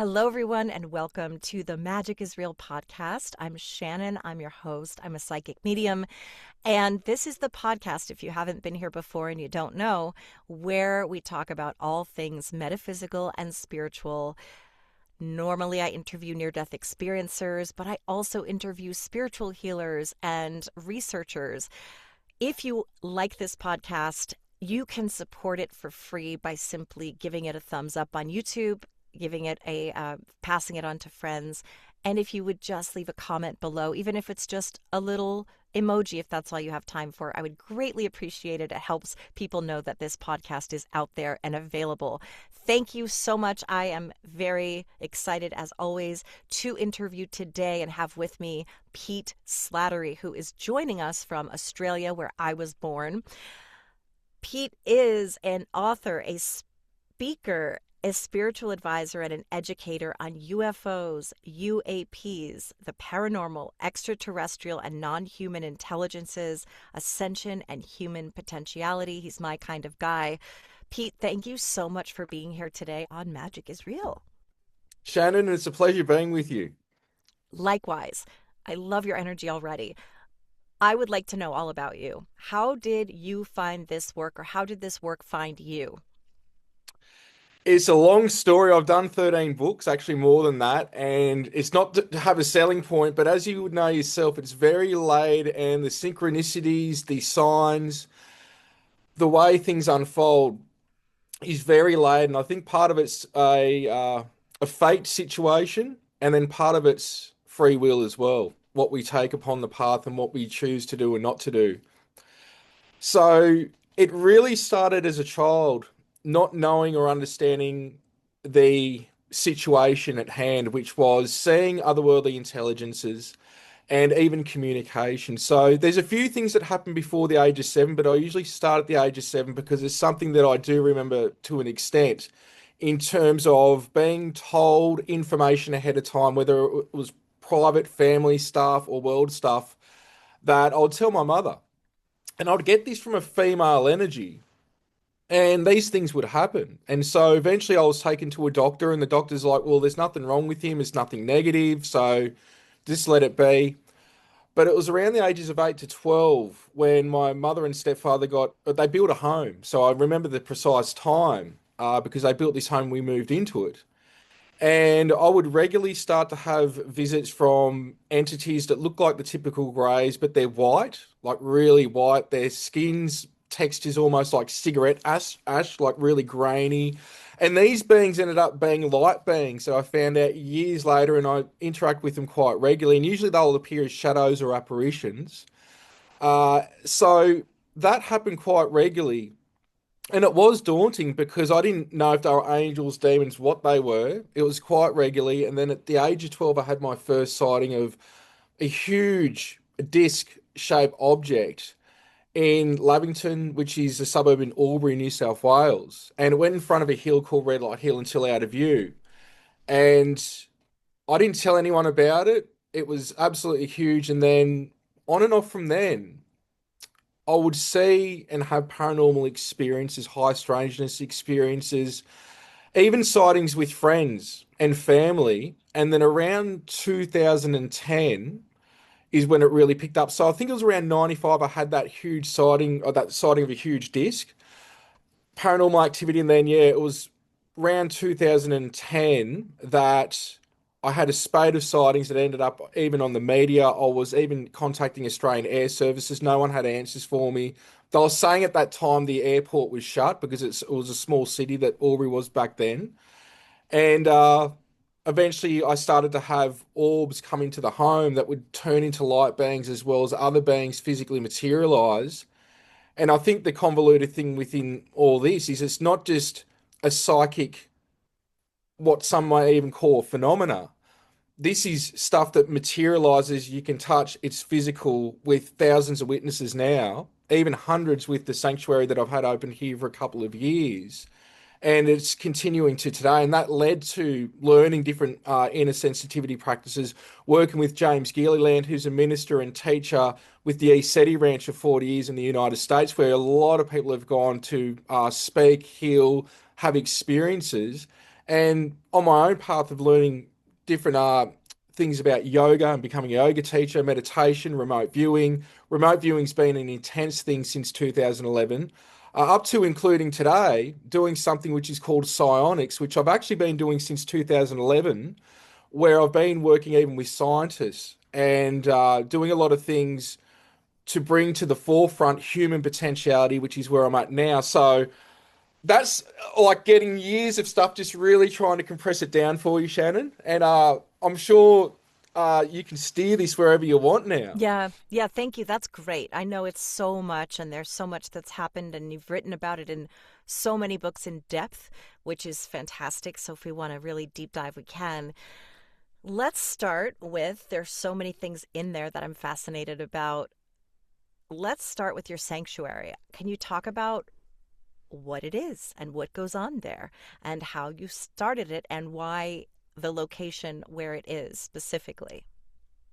Hello, everyone, and welcome to the Magic is Real podcast. I'm Shannon. I'm your host. I'm a psychic medium. And this is the podcast, if you haven't been here before and you don't know, where we talk about all things metaphysical and spiritual. Normally, I interview near-death experiencers, but I also interview spiritual healers and researchers. If you like this podcast, you can support it for free by simply giving it a thumbs up on YouTube, giving it passing it on to friends. And if you would just leave a comment below, even if it's just a little emoji, if that's all you have time for, I would greatly appreciate it. It helps people know that this podcast is out there and available. Thank you so much. I am very excited, as always, to interview today and have with me Pete Slattery, who is joining us from Australia, where I was born. Pete is an author, a speaker, a spiritual advisor, and an educator on UFOs, UAPs, the paranormal, extraterrestrial, and non-human intelligences, ascension, and human potentiality. He's my kind of guy. Pete, thank you so much for being here today on Magic is Real. Shannon, it's a pleasure being with you. Likewise, I love your energy already. I would like to know all about you. How did you find this work, or how did this work find you? It's a long story. I've done 13 books, actually more than that, and it's not to have a selling point, but as you would know yourself, it's very laid, and the synchronicities, the signs, the way things unfold is very laid, and I think part of it's a fate situation, and then part of it's free will as well, what we take upon the path and what we choose to do and not to do. So it really started as a child, not knowing or understanding the situation at hand, which was seeing otherworldly intelligences and even communication. So there's a few things that happened before the age of 7, but I usually start at the age of 7 because it's something that I do remember to an extent in terms of being told information ahead of time, whether it was private, family stuff, or world stuff, that I would tell my mother. And I'd get this from a female energy, and these things would happen. And so eventually I was taken to a doctor, and the doctor's like, well, there's nothing wrong with him, it's nothing negative, so just let it be. But it was around the ages of 8 to 12 when my mother and stepfather they built a home. So I remember the precise time because they built this home, we moved into it. And I would regularly start to have visits from entities that look like the typical greys, but they're white, like really white. Their skin's texture's almost like cigarette ash, like really grainy. And these beings ended up being light beings. So I found out years later, and I interact with them quite regularly. And usually they'll appear as shadows or apparitions. So that happened quite regularly. And it was daunting because I didn't know if they were angels, demons, what they were. It was quite regularly. And then at the age of 12, I had my first sighting of a huge disc-shaped object in Liveden, which is a suburb in Albury, New South Wales. And it went in front of a hill called Red Light Hill until out of view. And I didn't tell anyone about it. It was absolutely huge. And then on and off from then, I would see and have paranormal experiences, high strangeness experiences, even sightings with friends and family. And then around 2010 is when it really picked up. So I think it was around 95 I had that huge sighting, or that sighting of a huge disc. Paranormal activity, and then yeah, it was around 2010 that I had a spate of sightings that ended up even on the media. I was even contacting Australian Air Services. No one had answers for me. They were saying at that time the airport was shut because it was a small city that Albury was back then. And eventually I started to have orbs come into the home that would turn into light beings as well as other beings physically materialize. And I think the convoluted thing within all this is it's not just a psychic, what some might even call a phenomena. This is stuff that materializes, you can touch, it's physical with thousands of witnesses now, even hundreds with the sanctuary that I've had open here for a couple of years. And it's continuing to today. And that led to learning different inner sensitivity practices, working with James Gilliland, who's a minister and teacher with the ESETI Ranch for 40 years in the United States, where a lot of people have gone to speak, heal, have experiences. And on my own path of learning different things about yoga and becoming a yoga teacher, meditation, remote viewing. Remote viewing's been an intense thing since 2011, up to including today doing something which is called psionics, which I've actually been doing since 2011, where I've been working even with scientists and doing a lot of things to bring to the forefront human potentiality, which is where I'm at now. So that's like getting years of stuff, just really trying to compress it down for you, Shannon. And I'm sure you can steer this wherever you want now. Yeah, yeah, thank you. That's great. I know it's so much, and there's so much that's happened, and you've written about it in so many books in depth, which is fantastic. So if we want to really deep dive, we can. Let's start with there's so many things in there that I'm fascinated about. Let's start with your sanctuary. Can you talk about what it is and what goes on there and how you started it and why the location where it is specifically?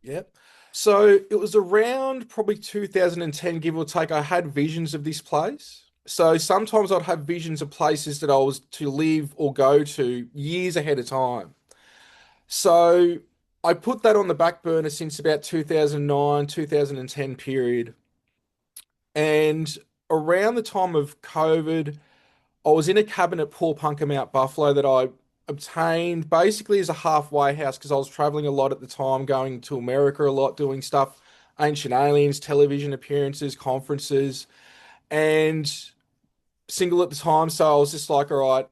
Yep. So it was around probably 2010, give or take. I had visions of this place. So sometimes I'd have visions of places that I was to live or go to years ahead of time. So I put that on the back burner since about 2009, 2010 period. And around the time of COVID, I was in a cabin at Paul Punker Mount Buffalo that I obtained basically as a halfway house because I was traveling a lot at the time, going to America a lot, doing stuff, Ancient Aliens, television appearances, conferences, and single at the time. So I was just like, all right,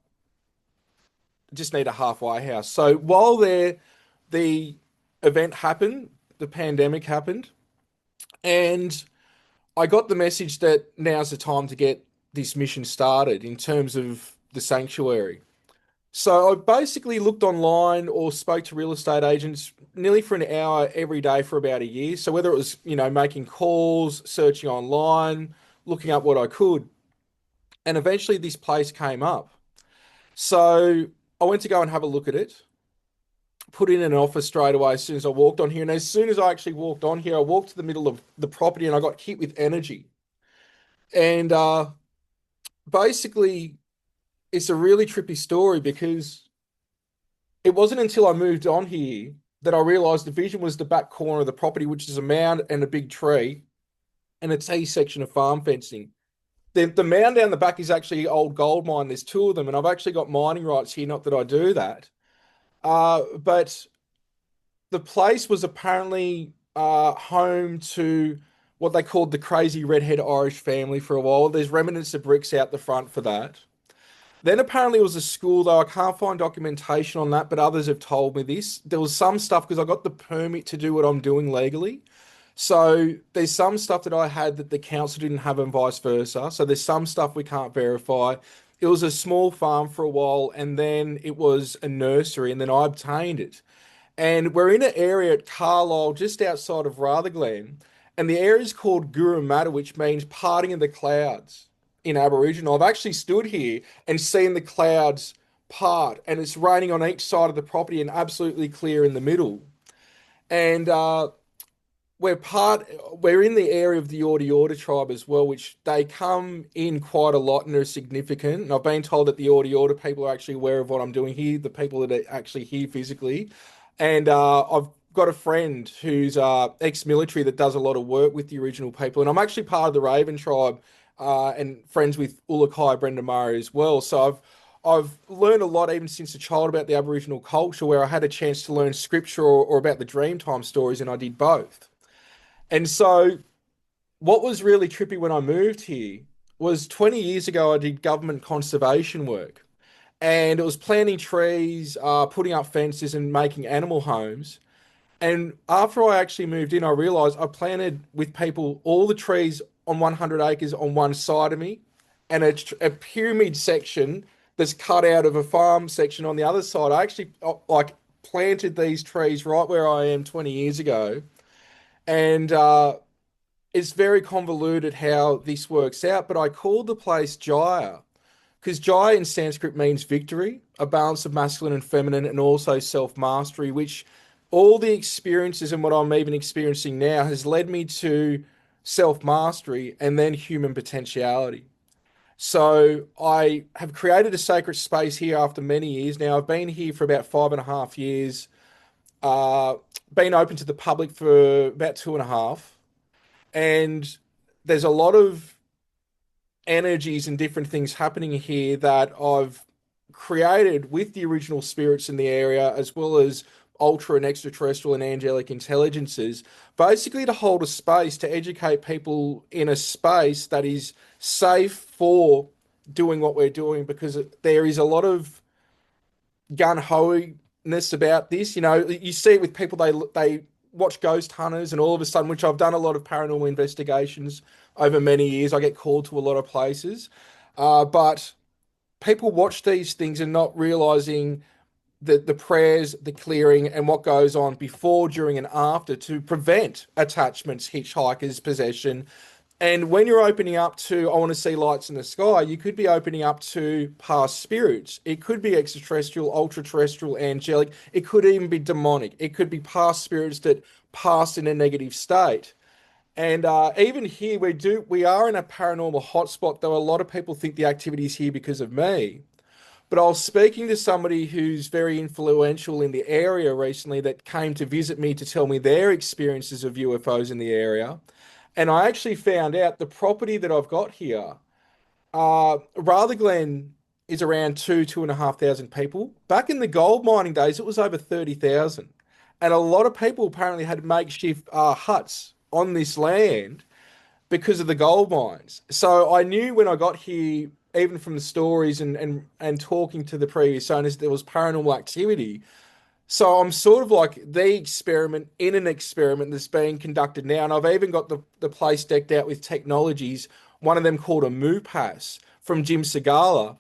just need a halfway house. So while there, the event happened, the pandemic happened, and I got the message that now's the time to get this mission started in terms of the sanctuary. So I basically looked online or spoke to real estate agents nearly for an hour every day for about a year. So whether it was, making calls, searching online, looking up what I could, and eventually this place came up. So I went to go and have a look at it, put in an offer straight away as soon as I walked on here. And as soon as I actually walked on here, I walked to the middle of the property and I got hit with energy. And basically, it's a really trippy story because it wasn't until I moved on here that I realized the vision was the back corner of the property, which is a mound and a big tree and a T section of farm fencing. The mound down the back is actually old gold mine. There's two of them, and I've actually got mining rights here. Not that I do that, but the place was apparently home to what they called the crazy redhead Irish family for a while. There's remnants of bricks out the front for that. Then apparently it was a school, though I can't find documentation on that, but others have told me this. There was some stuff because I got the permit to do what I'm doing legally. So there's some stuff that I had that the council didn't have and vice versa. So there's some stuff we can't verify. It was a small farm for a while and then it was a nursery and then I obtained it. And we're in an area at Carlisle, just outside of Rutherglen, and the area is called Gurumata, which means parting of the clouds in Aboriginal. I've actually stood here and seen the clouds part, and it's raining on each side of the property and absolutely clear in the middle. And we're in the area of the Ordi Order tribe as well, which they come in quite a lot and are significant. And I've been told that the Ordi Order people are actually aware of what I'm doing here, the people that are actually here physically. And I've got a friend who's ex-military that does a lot of work with the original people. And I'm actually part of the Raven tribe and friends with Ulakai Brenda Murray as well. So I've learned a lot even since a child about the Aboriginal culture where I had a chance to learn scripture or about the Dreamtime stories and I did both. And so what was really trippy when I moved here was 20 years ago, I did government conservation work and it was planting trees, putting up fences and making animal homes. And after I actually moved in, I realized I planted with people all the trees on 100 acres on one side of me and a pyramid section that's cut out of a farm section on the other side. I actually like planted these trees right where I am 20 years ago. And it's very convoluted how this works out, but I called the place Jaya because Jaya in Sanskrit means victory, a balance of masculine and feminine, and also self mastery, which all the experiences and what I'm even experiencing now has led me to self mastery and then human potentiality. So I have created a sacred space here after many years now. I've been here for about 5.5 years, uh, been open to the public for about 2.5. And there's a lot of energies and different things happening here that I've created with the original spirits in the area, as well as ultra and extraterrestrial and angelic intelligences, basically to hold a space to educate people in a space that is safe for doing what we're doing, because there is a lot of gun-ho-ness about this. You know, you see it with people, they watch ghost hunters, and all of a sudden, which I've done a lot of paranormal investigations over many years, I get called to a lot of places. But people watch these things and not realizing the prayers, the clearing, and what goes on before, during, and after to prevent attachments, hitchhikers, possession. And when you're opening up to, I want to see lights in the sky, you could be opening up to past spirits. It could be extraterrestrial, ultra terrestrial, angelic. It could even be demonic. It could be past spirits that passed in a negative state. And even here, we are in a paranormal hotspot, though a lot of people think the activity is here because of me. But I was speaking to somebody who's very influential in the area recently that came to visit me to tell me their experiences of UFOs in the area. And I actually found out the property that I've got here, Rutherglen is around 2,500 people. Back in the gold mining days, it was over 30,000. And a lot of people apparently had makeshift huts on this land because of the gold mines. So I knew when I got here, even from the stories and talking to the previous owners, there was paranormal activity. So I'm sort of like the experiment in an experiment that's being conducted now. And I've even got the place decked out with technologies, one of them called a MooPass from Jim Segala,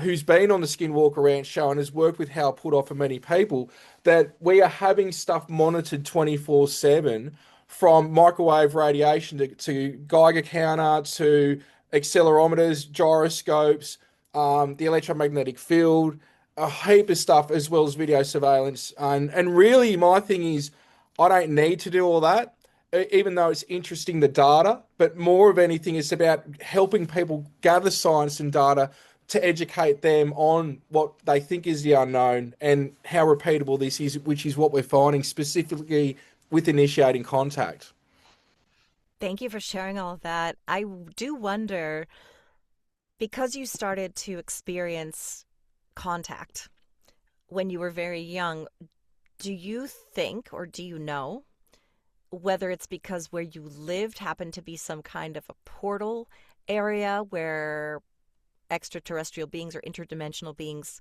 who's been on the Skinwalker Ranch show and has worked with Hal Puthoff for many people, that we are having stuff monitored 24/7, from microwave radiation to Geiger counter to accelerometers, gyroscopes, the electromagnetic field, a heap of stuff, as well as video surveillance. And really, my thing is, I don't need to do all that, even though it's interesting, the data. But more of anything, it's about helping people gather science and data to educate them on what they think is the unknown and how repeatable this is, which is what we're finding specifically with initiating contact. Thank you for sharing all of that. I do wonder, because you started to experience contact when you were very young, do you think or do you know whether it's because where you lived happened to be some kind of a portal area where extraterrestrial beings or interdimensional beings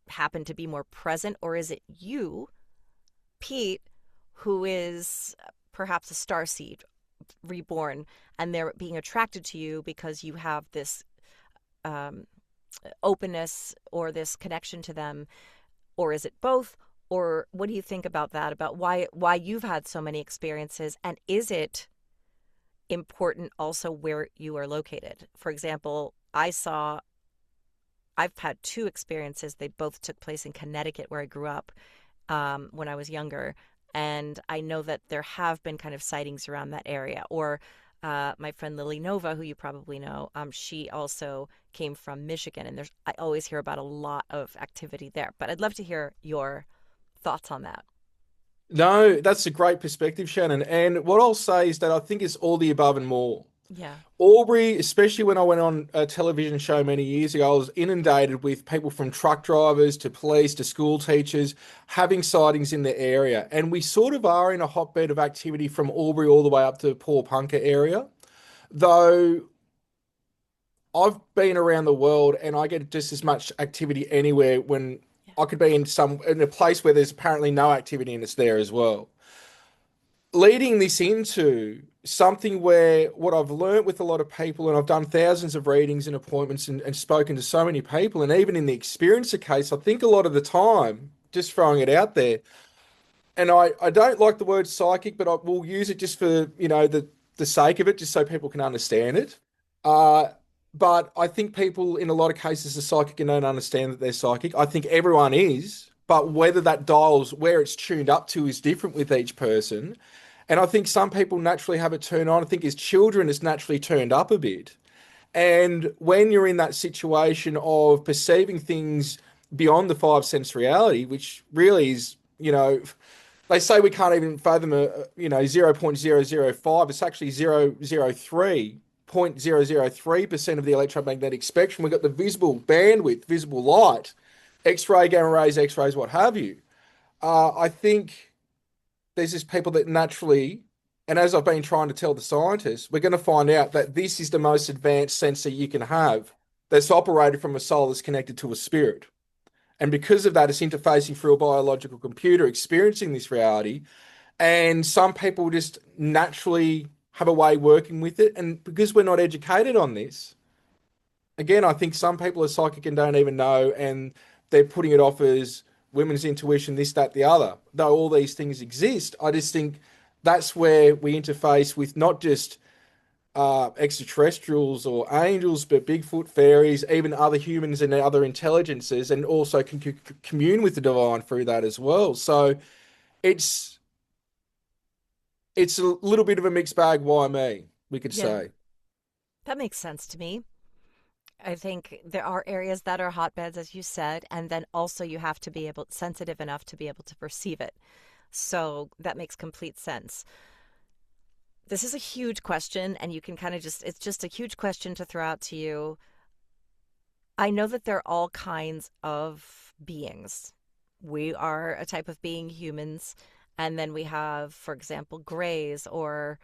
happen to be more present, or is it you, Pete, who is perhaps a starseed reborn, and they're being attracted to you because you have this um, openness or this connection to them, or is it both? Or what do you think about that? About why you've had so many experiences, and is it important also where you are located? For example, I've had two experiences. They both took place in Connecticut, where I grew up when I was younger. And I know that there have been kind of sightings around that area. Or my friend Lily Nova, who you probably know, she also came from Michigan. And I always hear about a lot of activity there. But I'd love to hear your thoughts on that. No, that's a great perspective, Shannon. And what I'll say is that I think it's all the above and more. Yeah. Aubrey, especially when I went on a television show many years ago, I was inundated with people from truck drivers to police to school teachers having sightings in the area. And we sort of are in a hotbed of activity from Aubrey all the way up to Paul Punker area. Though I've been around the world and I get just as much activity anywhere, when Yeah. I could be in a place where there's apparently no activity and it's there as well. Leading this into something where what I've learned with a lot of people, and I've done thousands of readings and appointments and spoken to so many people, and even in the experiencer case, I think a lot of the time, just throwing it out there, and I don't like the word psychic, but I will use it just for, the sake of it, just so people can understand it. Uh, but I think people in a lot of cases are psychic and don't understand that they're psychic. I think everyone is, but whether that dials where it's tuned up to is different with each person. And I think some people naturally have it turned on. I think as children, it's naturally turned up a bit. And when you're in that situation of perceiving things beyond the five sense reality, which really is, they say we can't even fathom 0.005. It's actually 0.003% of the electromagnetic spectrum. We've got the visible bandwidth, visible light, X-ray, gamma rays, X-rays, what have you. I think there's just people that naturally, and as I've been trying to tell the scientists, we're going to find out that this is the most advanced sensor you can have that's operated from a soul that's connected to a spirit. And because of that, it's interfacing through a biological computer, experiencing this reality. And some people just naturally have a way working with it. And because we're not educated on this, again, I think some people are psychic and don't even know, and they're putting it off as women's intuition, this, that, the other. Though all these things exist, I just think that's where we interface with not just extraterrestrials or angels, but Bigfoot, fairies, even other humans and other intelligences, and also can commune with the divine through that as well. So it's it's a little bit of a mixed bag. Why me? We could Yeah, say. that makes sense to me. I think there are areas that are hotbeds, as you said, and then also you have to be able sensitive enough to be able to perceive it. So that makes complete sense. This is a huge question, and you can kind of just, it's just a huge question to throw out to you. I know that there are all kinds of beings. We are a type of being, humans, and then we have, for example, grays, or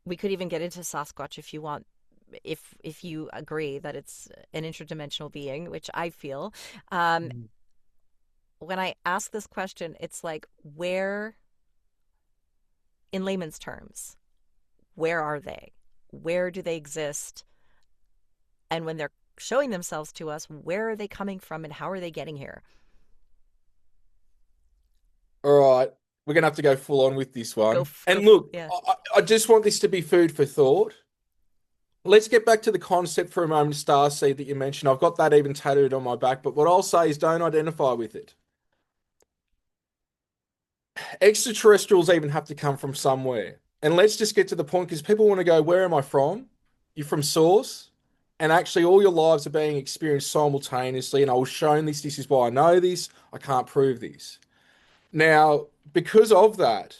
we could even get into Sasquatch if you want, if you agree that it's an interdimensional being, which I feel. Um, Mm. when I ask this question, it's like, where, in layman's terms, where are they? Where do they exist? And when they're showing themselves to us, where are they coming from and how are they getting here? All right, we're gonna have to go full on with this one. And look, Yeah, I just want this to be food for thought. Let's get back to the concept for a moment, starseed that you mentioned. I've got that even tattooed on my back, but what I'll say is don't identify with it. Extraterrestrials even have to come from somewhere. And let's just get to the point because people want to go, where am I from? You're from source. And actually, all your lives are being experienced simultaneously. And I was shown this. This is why I know this. I can't prove this. Now, because of that,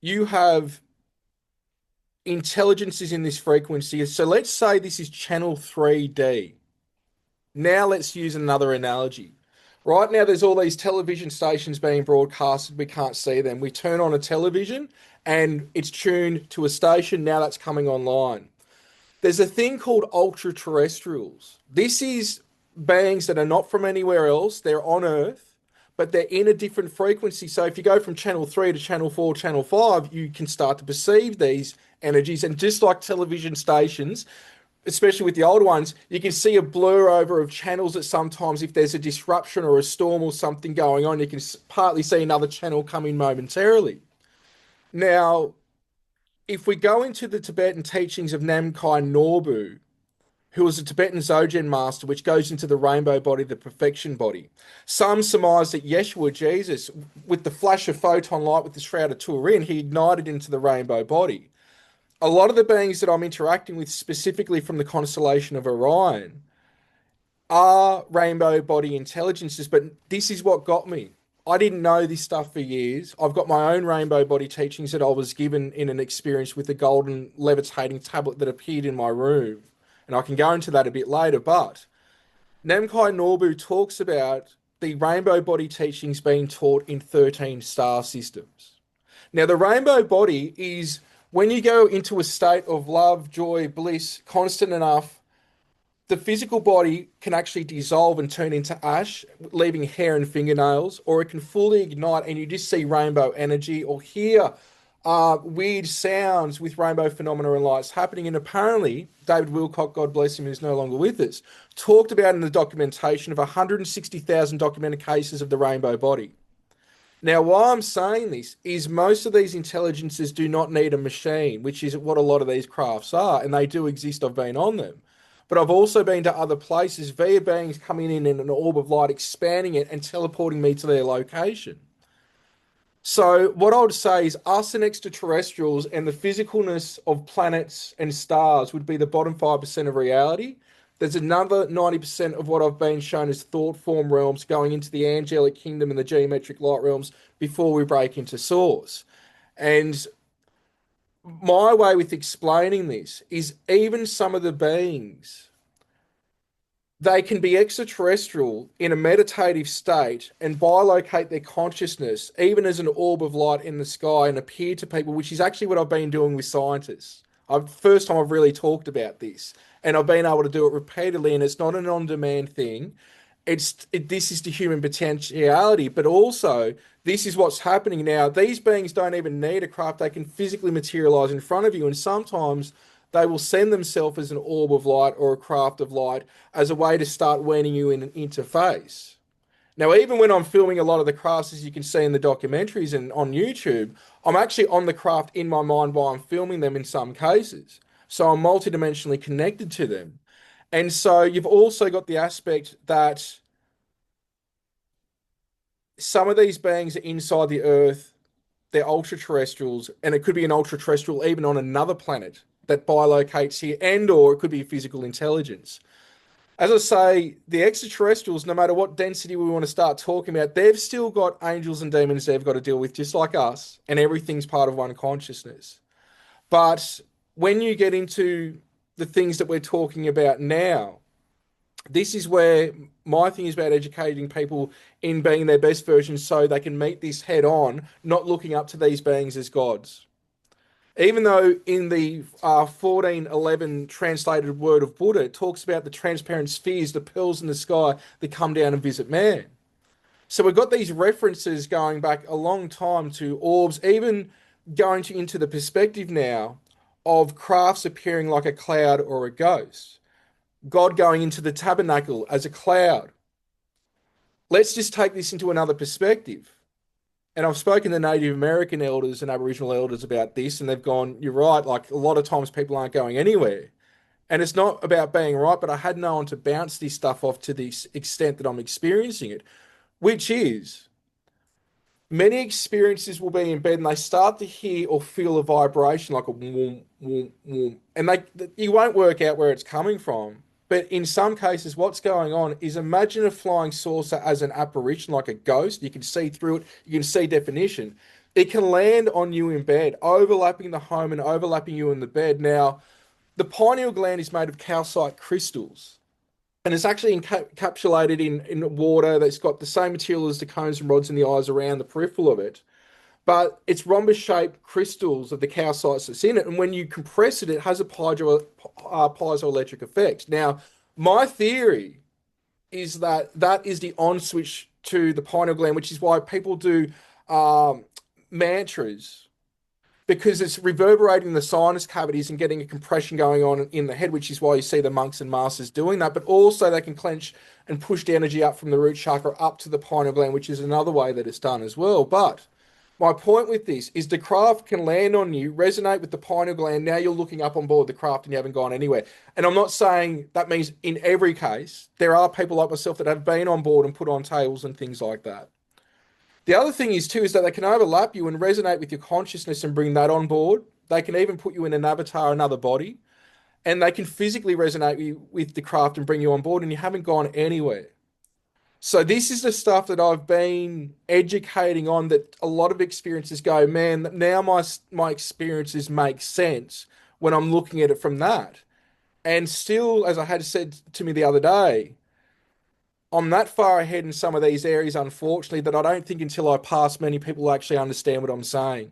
you have intelligences in this frequency. So let's say this is channel 3D. Now let's use another analogy. Right now, there's all these television stations being broadcasted. We can't see them. We turn on a television and it's tuned to a station. Now that's coming online. There's a thing called ultra terrestrials. This is beings that are not from anywhere else. They're on Earth, but they're in a different frequency. So if you go from channel 3 to channel 4, channel 5, you can start to perceive these energies. And just like television stations, especially with the old ones, you can see a blur over of channels that sometimes, if there's a disruption or a storm or something going on, you can partly see another channel come in momentarily. Now, if we go into the Tibetan teachings of Namkhai Norbu, who was a Tibetan Dzogchen master, which goes into the rainbow body, the perfection body, some surmise that Yeshua, Jesus, with the flash of photon light with the Shroud of Turin, he ignited into the rainbow body. A lot of the beings that I'm interacting with, specifically from the constellation of Orion, are rainbow body intelligences, but this is what got me. I didn't know this stuff for years. I've got my own rainbow body teachings that I was given in an experience with a golden levitating tablet that appeared in my room. And I can go into that a bit later, but Namkhai Norbu talks about the rainbow body teachings being taught in 13 star systems. Now, the rainbow body is when you go into a state of love, joy, bliss, constant enough, the physical body can actually dissolve and turn into ash, leaving hair and fingernails, or it can fully ignite and you just see rainbow energy or hear weird sounds with rainbow phenomena and lights happening. And apparently, David Wilcock, God bless him, who's no longer with us, talked about in the documentation of 160,000 documented cases of the rainbow body. Now, why I'm saying this is most of these intelligences do not need a machine, which is what a lot of these crafts are, and they do exist. I've been on them. But I've also been to other places via beings coming in an orb of light, expanding it and teleporting me to their location. So, what I would say is us and extraterrestrials and the physicalness of planets and stars would be the bottom 5% of reality. There's another 90% of what I've been shown as thought form realms going into the angelic kingdom and the geometric light realms before we break into source. And my way with explaining this is even some of the beings, they can be extraterrestrial in a meditative state and bilocate their consciousness, even as an orb of light in the sky, and appear to people, which is actually what I've been doing with scientists. First time I've really talked about this, and I've been able to do it repeatedly, and it's not an on-demand thing. This is the human potentiality, but also this is what's happening now. These beings don't even need a craft; they can physically materialize in front of you, and sometimes they will send themselves as an orb of light or a craft of light as a way to start weaning you in an interface. Now, even when I'm filming a lot of the crafts, as you can see in the documentaries and on YouTube, I'm actually on the craft in my mind while I'm filming them in some cases. So I'm multidimensionally connected to them. And so you've also got the aspect that some of these beings are inside the Earth, they're ultra terrestrials, and it could be an ultra terrestrial even on another planet that bilocates here, and or it could be physical intelligence. As I say, the extraterrestrials, no matter what density we want to start talking about, they've still got angels and demons they've got to deal with, just like us, and everything's part of one consciousness. But when you get into the things that we're talking about now, this is where my thing is about educating people in being their best version so they can meet this head on, not looking up to these beings as gods. Even though in the 1411 translated word of Buddha, it talks about the transparent spheres, the pearls in the sky that come down and visit man. So we've got these references going back a long time to orbs, even into the perspective now of crafts appearing like a cloud or a ghost. God going into the tabernacle as a cloud. Let's just take this into another perspective. And I've spoken to Native American elders and Aboriginal elders about this, and they've gone, you're right, like a lot of times people aren't going anywhere. And it's not about being right, but I had no one to bounce this stuff off to the extent that I'm experiencing it, which is many experiences will be in bed and they start to hear or feel a vibration like a woom, woom, woom. And you won't work out where it's coming from. But in some cases, what's going on is imagine a flying saucer as an apparition, like a ghost. You can see through it, you can see definition. It can land on you in bed, overlapping the home and overlapping you in the bed. Now, the pineal gland is made of calcite crystals and it's actually encapsulated in water that's got the same material as the cones and rods in the eyes around the peripheral of it. But it's rhombus shaped crystals of the calcites that's in it. And when you compress it, it has a piezoelectric effect. Now, my theory is that that is the on switch to the pineal gland, which is why people do um, mantras because it's reverberating the sinus cavities and getting a compression going on in the head, which is why you see the monks and masters doing that. But also they can clench and push the energy up from the root chakra up to the pineal gland, which is another way that it's done as well. But my point with this is the craft can land on you, resonate with the pineal gland. Now you're looking up on board the craft and you haven't gone anywhere. And I'm not saying that means in every case. There are people like myself that have been on board and put on tables and things like that. The other thing is too is that they can overlap you and resonate with your consciousness and bring that on board. They can even put you in an avatar, another body, and they can physically resonate with the craft and bring you on board, and you haven't gone anywhere. So this is the stuff that I've been educating on that a lot of experiences go, man, now my experiences make sense when I'm looking at it from that. And still, as I had said to me the other day, I'm that far ahead in some of these areas, unfortunately, that I don't think until I pass many people will actually understand what I'm saying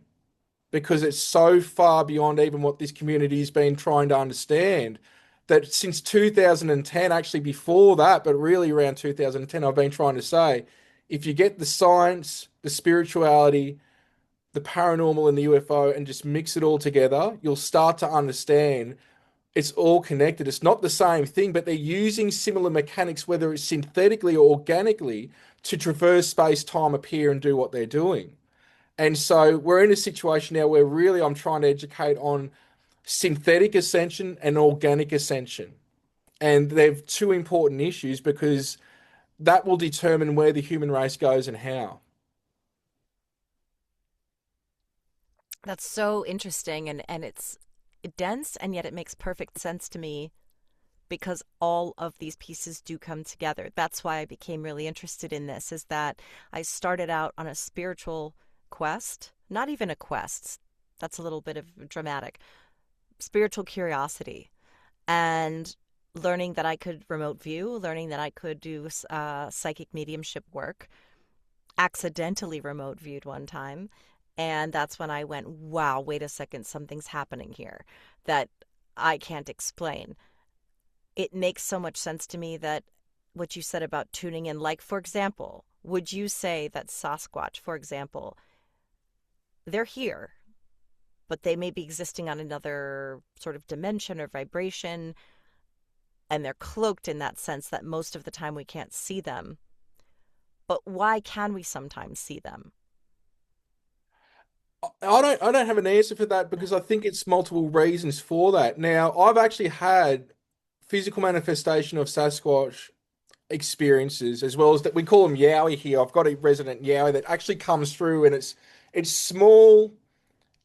because it's so far beyond even what this community has been trying to understand that since 2010, actually before that, but really around 2010, I've been trying to say if you get the science, the spirituality, the paranormal, and the UFO and just mix it all together, you'll start to understand it's all connected. It's not the same thing, but they're using similar mechanics, whether it's synthetically or organically, to traverse space, time, appear, and do what they're doing. And so we're in a situation now where really I'm trying to educate on synthetic ascension and organic ascension. And they're two important issues because that will determine where the human race goes and how. That's so interesting, and it's dense, and yet it makes perfect sense to me because all of these pieces do come together. That's why I became really interested in this, is that I started out on a spiritual quest, not even a quest. That's a little bit of dramatic. Spiritual curiosity and learning that I could remote view, learning that I could do psychic mediumship work, accidentally remote viewed one time. And that's when I went, wow, wait a second, something's happening here that I can't explain. It makes so much sense to me that what you said about tuning in, like, for example, would you say that Sasquatch, for example, they're here, but they may be existing on another sort of dimension or vibration, and they're cloaked in that sense that most of the time we can't see them. But why can we sometimes see them? I don't have an answer for that because I think it's multiple reasons for that. Now, I've actually had physical manifestation of Sasquatch experiences as well as that we call them Yowie here. I've got a resident Yowie that actually comes through and it's small.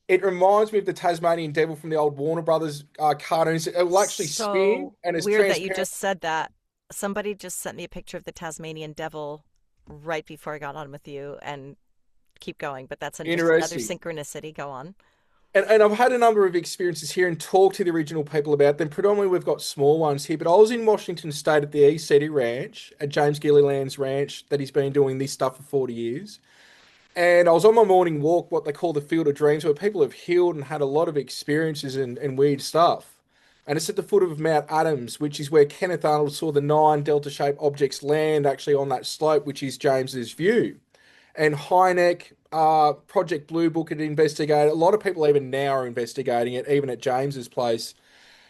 It reminds me of the Tasmanian Devil from the old Warner Brothers cartoons. It will actually spin So and it's weird that you transparent. just said that. Somebody just sent me a picture of the Tasmanian devil right before I got on with you, and keep going, but that's just another Interesting. synchronicity. Go on. And I've had a number of experiences here and talked to the original people about them. Predominantly, we've got small ones here, but I was in Washington State at the East City Ranch, at James Gilliland's ranch, that he's been doing this stuff for 40 years. And I was on my morning walk, what they call the Field of Dreams, where people have healed and had a lot of experiences and weird stuff. And it's at the foot of Mount Adams, which is where Kenneth Arnold saw the nine delta-shaped objects land actually on that slope, which is James's view. And Hynek, Project Blue Book had investigated. A lot of people even now are investigating it, even at James's place.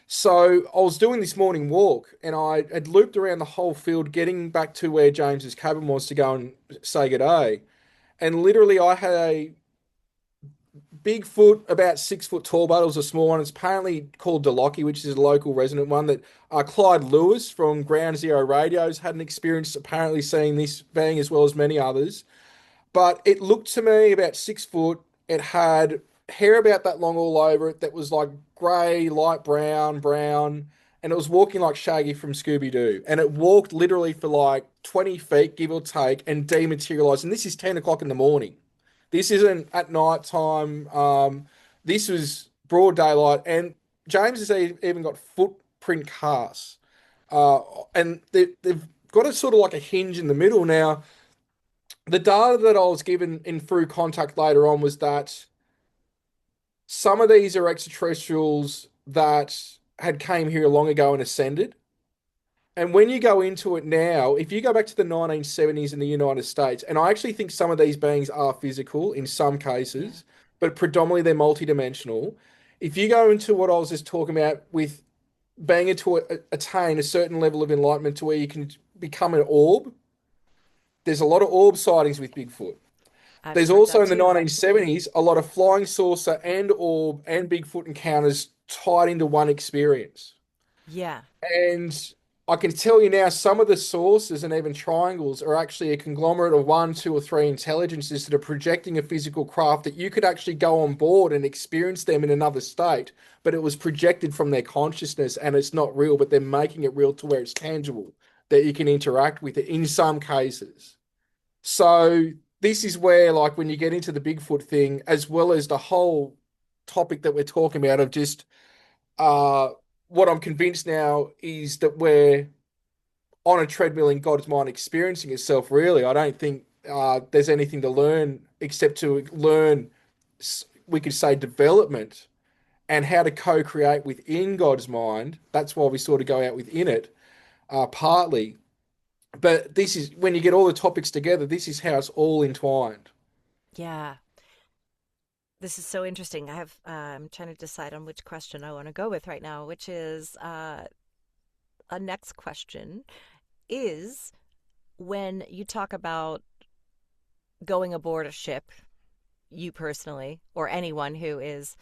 So I was doing this morning walk and I had looped around the whole field, getting back to where James's cabin was to go and say good day. And literally, I had a Bigfoot, about 6 foot tall, but it was a small one. It's apparently called Delocky, which is a local resident one that Clyde Lewis from Ground Zero Radios had an experience apparently seeing this being as well as many others. But it looked to me about 6 foot. It had hair about that long all over it that was like grey, light brown, brown, and it was walking like Shaggy from Scooby Doo. And it walked literally for like 20 feet, give or take, and dematerialized. And this is 10 o'clock in the morning. This isn't at night time. This was broad daylight, and James has even got footprint casts, uh, and they've got a sort of like a hinge in the middle. Now, the data that I was given in through contact later on was that some of these are extraterrestrials that had came here long ago and ascended. And when you go into it now, if you go back to the 1970s in the United States, and I actually think some of these beings are physical in some Yeah, cases, but predominantly they're multidimensional. If you go into what I was just talking about with being able to attain a certain level of enlightenment to where you can become an orb, there's a lot of orb sightings with Bigfoot. I've There's heard also that in the too. 1970s a lot of flying saucer and orb and Bigfoot encounters tied into one experience. Yeah, And I can tell you now, some of the sources and even triangles are actually a conglomerate of one, two, or three intelligences that are projecting a physical craft that you could actually go on board and experience them in another state, but it was projected from their consciousness and it's not real, but they're making it real to where it's tangible, that you can interact with it in some cases. So this is where, like, when you get into the Bigfoot thing, as well as the whole topic that we're talking about of just uh, what I'm convinced now is that we're on a treadmill in God's mind experiencing itself, really. I don't think there's anything to learn except to learn, we could say, development and how to co create within God's mind. That's why we sort of go out within it, partly. But this is when you get all the topics together, this is how it's all entwined. yeah. This is so interesting. I'm trying to decide on which question I want to go with right now, which is a next question is when you talk about going aboard a ship, you personally, or anyone who is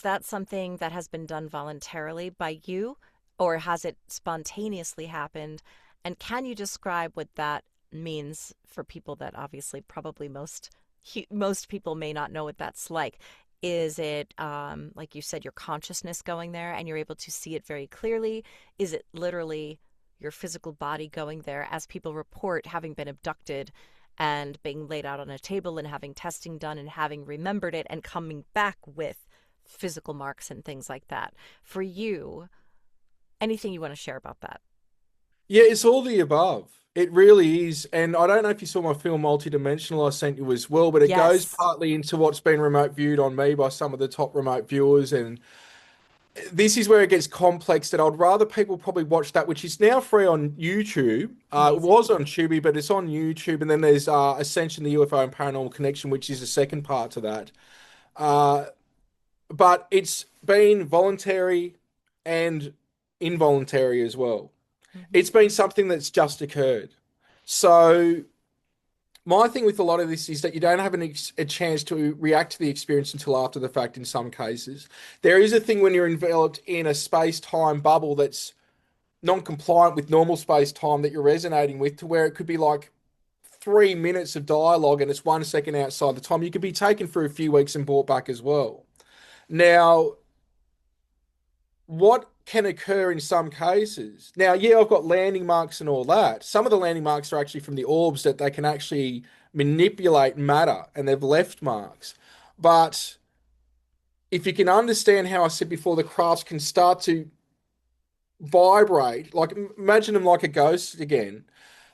that something that has been done voluntarily by you, or has it spontaneously happened? And can you describe what that means for people that obviously probably most people may not know what that's like? Is it, like you said, your consciousness going there and you're able to see it very clearly? Is it literally your physical body going there, as people report having been abducted and being laid out on a table and having testing done and having remembered it and coming back with physical marks and things like that? For you, anything you want to share about that? Yeah, it's all the above. It really is. And I don't know if you saw my film Multidimensional I sent you as well, but it goes Yes. partly into what's been remote viewed on me by some of the top remote viewers. And this is where it gets complex that I'd rather people probably watch that, which is now free on YouTube. It Amazing. was on Tubi, but it's on YouTube. And then there's Ascension, the UFO and Paranormal Connection, which is the second part to that. Uh, but it's been voluntary and involuntary as well. Hmm. It's been something that's just occurred. So my thing with a lot of this is that you don't have a chance to react to the experience until after the fact in some cases. There is a thing when you're enveloped in a space-time bubble that's non-compliant with normal space-time that you're resonating with, to where it could be like 3 minutes of dialogue and it's 1 second outside the time. You could be taken for a few weeks and brought back as well. Now, what can occur in some cases. Now, yeah, I've got landing marks and all that. Some of the landing marks are actually from the orbs that they can actually manipulate matter and they've left marks. But if you can understand how I said before, the crafts can start to vibrate, like imagine them like a ghost again.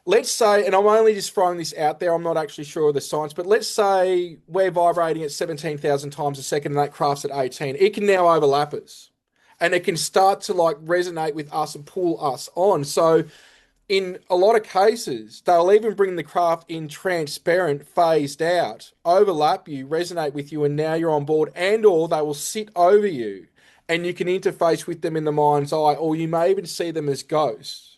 Let's say, and I'm only just throwing this out there, I'm not actually sure of the science, but let's say we're vibrating at 17,000 times a second and that craft's at 18. It can now overlap us and it can start to like resonate with us and pull us on. So, in a lot of cases, they'll even bring the craft in transparent, phased out, overlap you, resonate with you, and now you're on board, and or they will sit over you and you can interface with them in the mind's eye, or you may even see them as ghosts.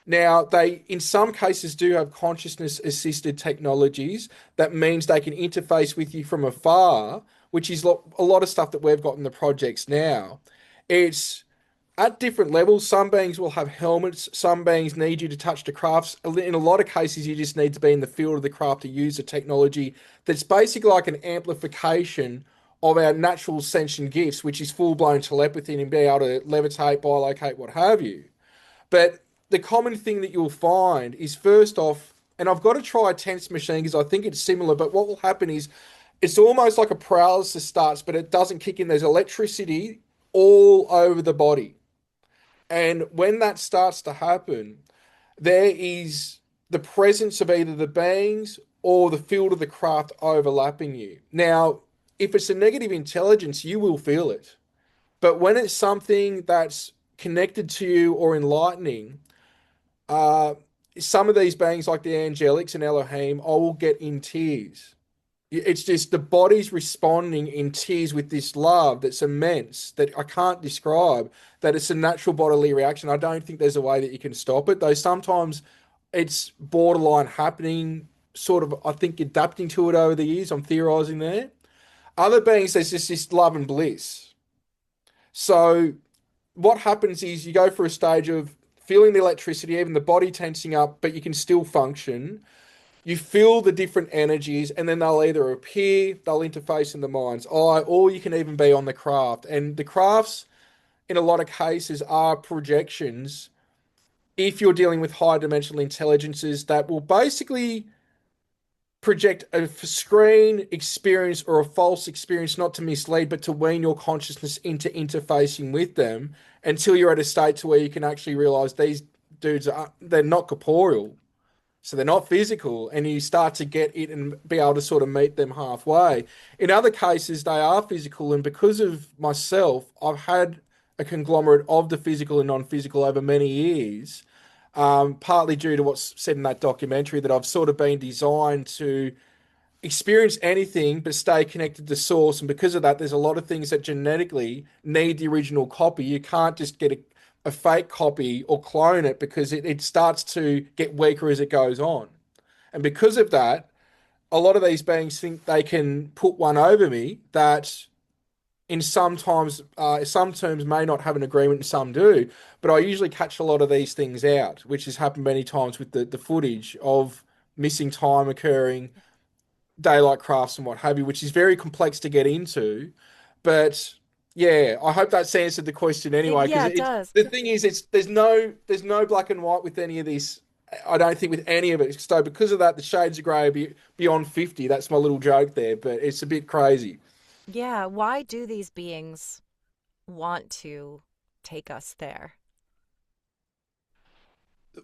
Now, they in some cases do have consciousness assisted technologies that means they can interface with you from afar, which is a lot of stuff that we've got in the projects now. It's at different levels. Some beings will have helmets, some beings need you to touch the crafts. In a lot of cases, you just need to be in the field of the craft to use the technology that's basically like an amplification of our natural sentient gifts, which is full blown telepathy and be able to levitate, bilocate, what have you. But the common thing that you'll find is first off, and I've got to try a tense machine because I think it's similar, but what will happen is it's almost like a paralysis starts, but it doesn't kick in. There's electricity all over the body. And when that starts to happen, there is the presence of either the beings or the field of the craft overlapping you. Now, if it's a negative intelligence, you will feel it. But when it's something that's connected to you or enlightening, uh, some of these beings, like the angelics and Elohim, I will get in tears. It's just the body's responding in tears with this love that's immense that I can't describe, that it's a natural bodily reaction. I don't think there's a way that you can stop it, though sometimes it's borderline happening, sort of, I think, adapting to it over the years. I'm theorizing there. Other beings, there's just this love and bliss. So what happens is you go for a stage of feeling the electricity, even the body tensing up, but you can still function. You feel the different energies, and then they'll either appear, they'll interface in the mind's eye, or you can even be on the craft. And the crafts, in a lot of cases, are projections if you're dealing with high dimensional intelligences that will basically project a screen experience or a false experience, not to mislead, but to wean your consciousness into interfacing with them until you're at a state to where you can actually realize these dudes are they're not corporeal. So they're not physical, and you start to get it and be able to sort of meet them halfway. In other cases, they are physical, and because of myself, I've had a conglomerate of the physical and non-physical over many years, partly due to what's said in that documentary, that I've sort of been designed to experience anything but stay connected to source. And because of that, there's a lot of things that genetically need the original copy. You can't just get a fake copy or clone it because it starts to get weaker as it goes on. And because of that, a lot of these beings think they can put one over me that in some terms may not have an agreement and some do, but I usually catch a lot of these things out, which has happened many times with the footage of missing time occurring, daylight crafts and what have you, which is very complex to get into. But yeah, I hope that's answered the question anyway, because Yeah, it it's does. the thing is, it's there's no black and white with any of this. I don't think with any of it. So because of that, the shades of grey are beyond 50. That's my little joke there, but it's a bit crazy. Yeah, why do these beings want to take us there?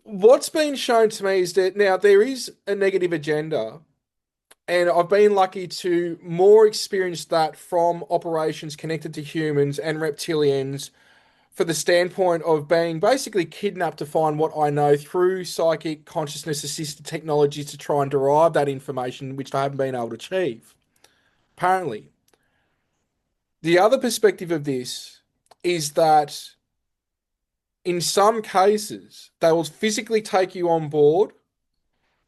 What's been shown to me is that now there is a negative agenda, and I've been lucky to more experience that from operations connected to humans and reptilians for the standpoint of being basically kidnapped to find what I know through psychic consciousness assisted technology to try and derive that information, which I haven't been able to achieve, apparently. The other perspective of this is that in some cases, they will physically take you on board.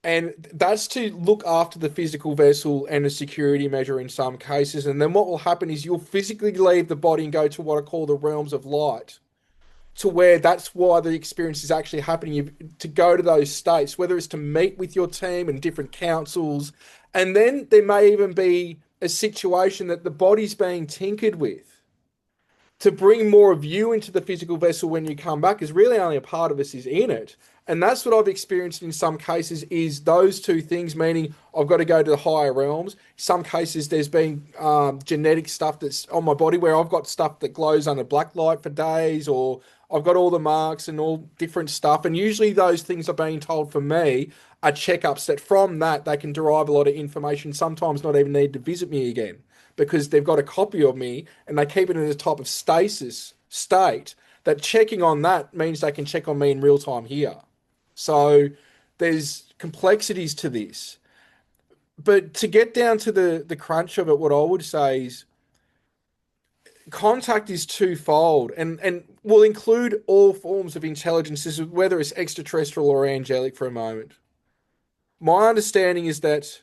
And that's to look after the physical vessel and a security measure in some cases. And then what will happen is you'll physically leave the body and go to what I call the realms of light, to where that's why the experience is actually happening. To go to those states, whether it's to meet with your team and different councils. And then there may even be a situation that the body's being tinkered with to bring more of you into the physical vessel when you come back, is really only a part of us is in it. And that's what I've experienced in some cases, is those two things, meaning I've got to go to the higher realms. Some cases there's been genetic stuff that's on my body where I've got stuff that glows under black light for days, or I've got all the marks and all different stuff. And usually those things are being told for me are checkups that from that they can derive a lot of information, sometimes not even need to visit me again, because they've got a copy of me and they keep it in a type of stasis state that checking on that means they can check on me in real time here. So there's complexities to this. But to get down to the crunch of it, what I would say is contact is twofold, and will include all forms of intelligences, whether it's extraterrestrial or angelic for a moment. My understanding is that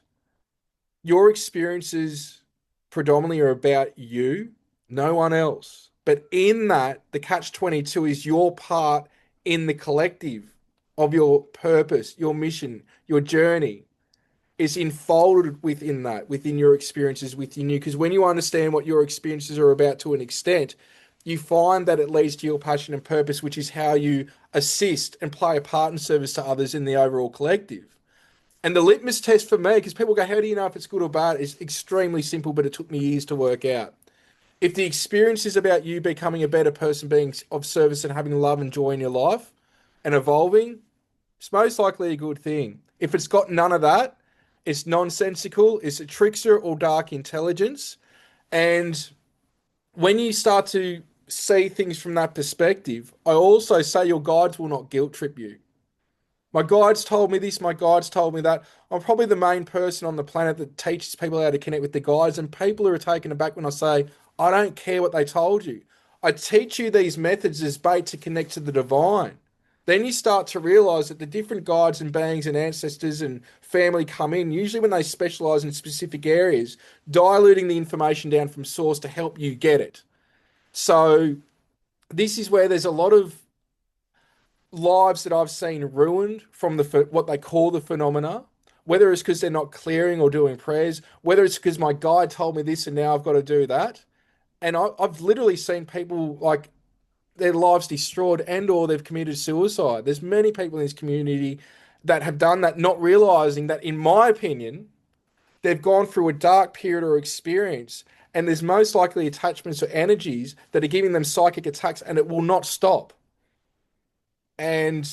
your experiences predominantly are about you, no one else. But in that, the catch 22 is your part in the collective of your purpose, your mission, your journey is enfolded within that, within your experiences within you. Because when you understand what your experiences are about to an extent, you find that it leads to your passion and purpose, which is how you assist and play a part in service to others in the overall collective. And the litmus test for me, because people go, how do you know if it's good or bad? It's extremely simple, but it took me years to work out. If the experience is about you becoming a better person, being of service and having love and joy in your life and evolving, it's most likely a good thing. If it's got none of that, it's nonsensical, it's a trickster or dark intelligence. And when you start to see things from that perspective, I also say your guides will not guilt trip you. My guides told me this, my guides told me that. I'm probably the main person on the planet that teaches people how to connect with the guides, and people are taken aback when I say, I don't care what they told you. I teach you these methods as bait to connect to the divine. Then you start to realize that the different guides and beings and ancestors and family come in, usually when they specialize in specific areas, diluting the information down from source to help you get it. So, this is where there's a lot of lives that I've seen ruined from what they call the phenomena, whether it's because they're not clearing or doing prayers, whether it's because my guide told me this and now I've got to do that. And I've literally seen people like their lives destroyed and or they've committed suicide. There's many people in this community that have done that, not realizing that, in my opinion, they've gone through a dark period or experience. And there's most likely attachments or energies that are giving them psychic attacks, and it will not stop. And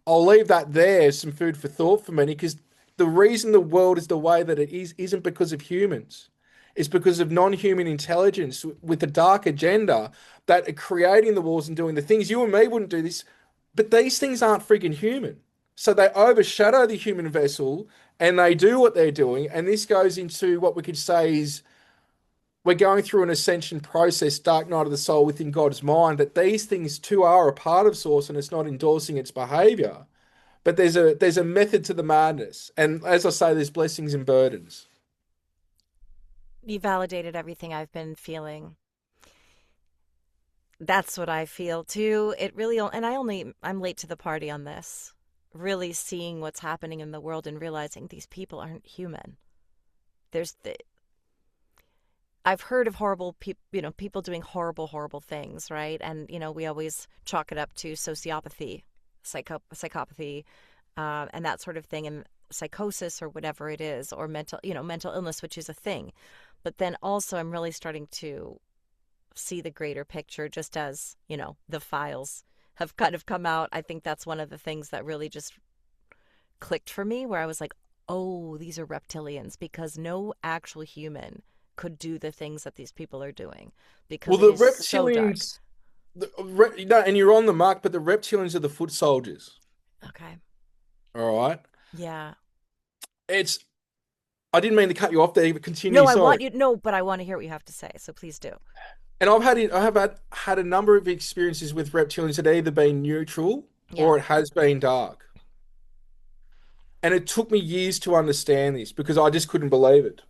I'll leave that there, some food for thought for many, because the reason the world is the way that it is isn't because of humans. It's because of non-human intelligence with a dark agenda that are creating the wars and doing the things. You and me wouldn't do this, but these things aren't freaking human. So they overshadow the human vessel and they do what they're doing. And this goes into what we could say is we're going through an ascension process, dark night of the soul within God's mind, that these things too are a part of source and it's not endorsing its behavior. But there's a method to the madness. And as I say, there's blessings and burdens. You validated everything I've been feeling. That's what I feel too. It really, and I'm late to the party on this. Really seeing what's happening in the world and realizing these people aren't human. there's the I've heard of horrible people, people doing horrible things, right? And we always chalk it up to sociopathy, psychopathy, and that sort of thing, and psychosis or whatever it is, or mental illness, which is a thing. But then also, I'm really starting to see the greater picture, just as the files have kind of come out. I think that's one of the things that really just clicked for me, where I was like, oh, these are reptilians, because no actual human could do the things that these people are doing, Well, because it the is so dark. reptilians, no, and you're on the mark, but the reptilians are the foot soldiers. Okay. All right. Yeah. It's, I didn't mean to cut you off there, but continue. No, I Sorry. want you no, but I want to hear what you have to say. So please do. And I have had a number of experiences with reptilians that either been neutral Yeah. or it has been dark. And it took me years to understand this because I just couldn't believe it.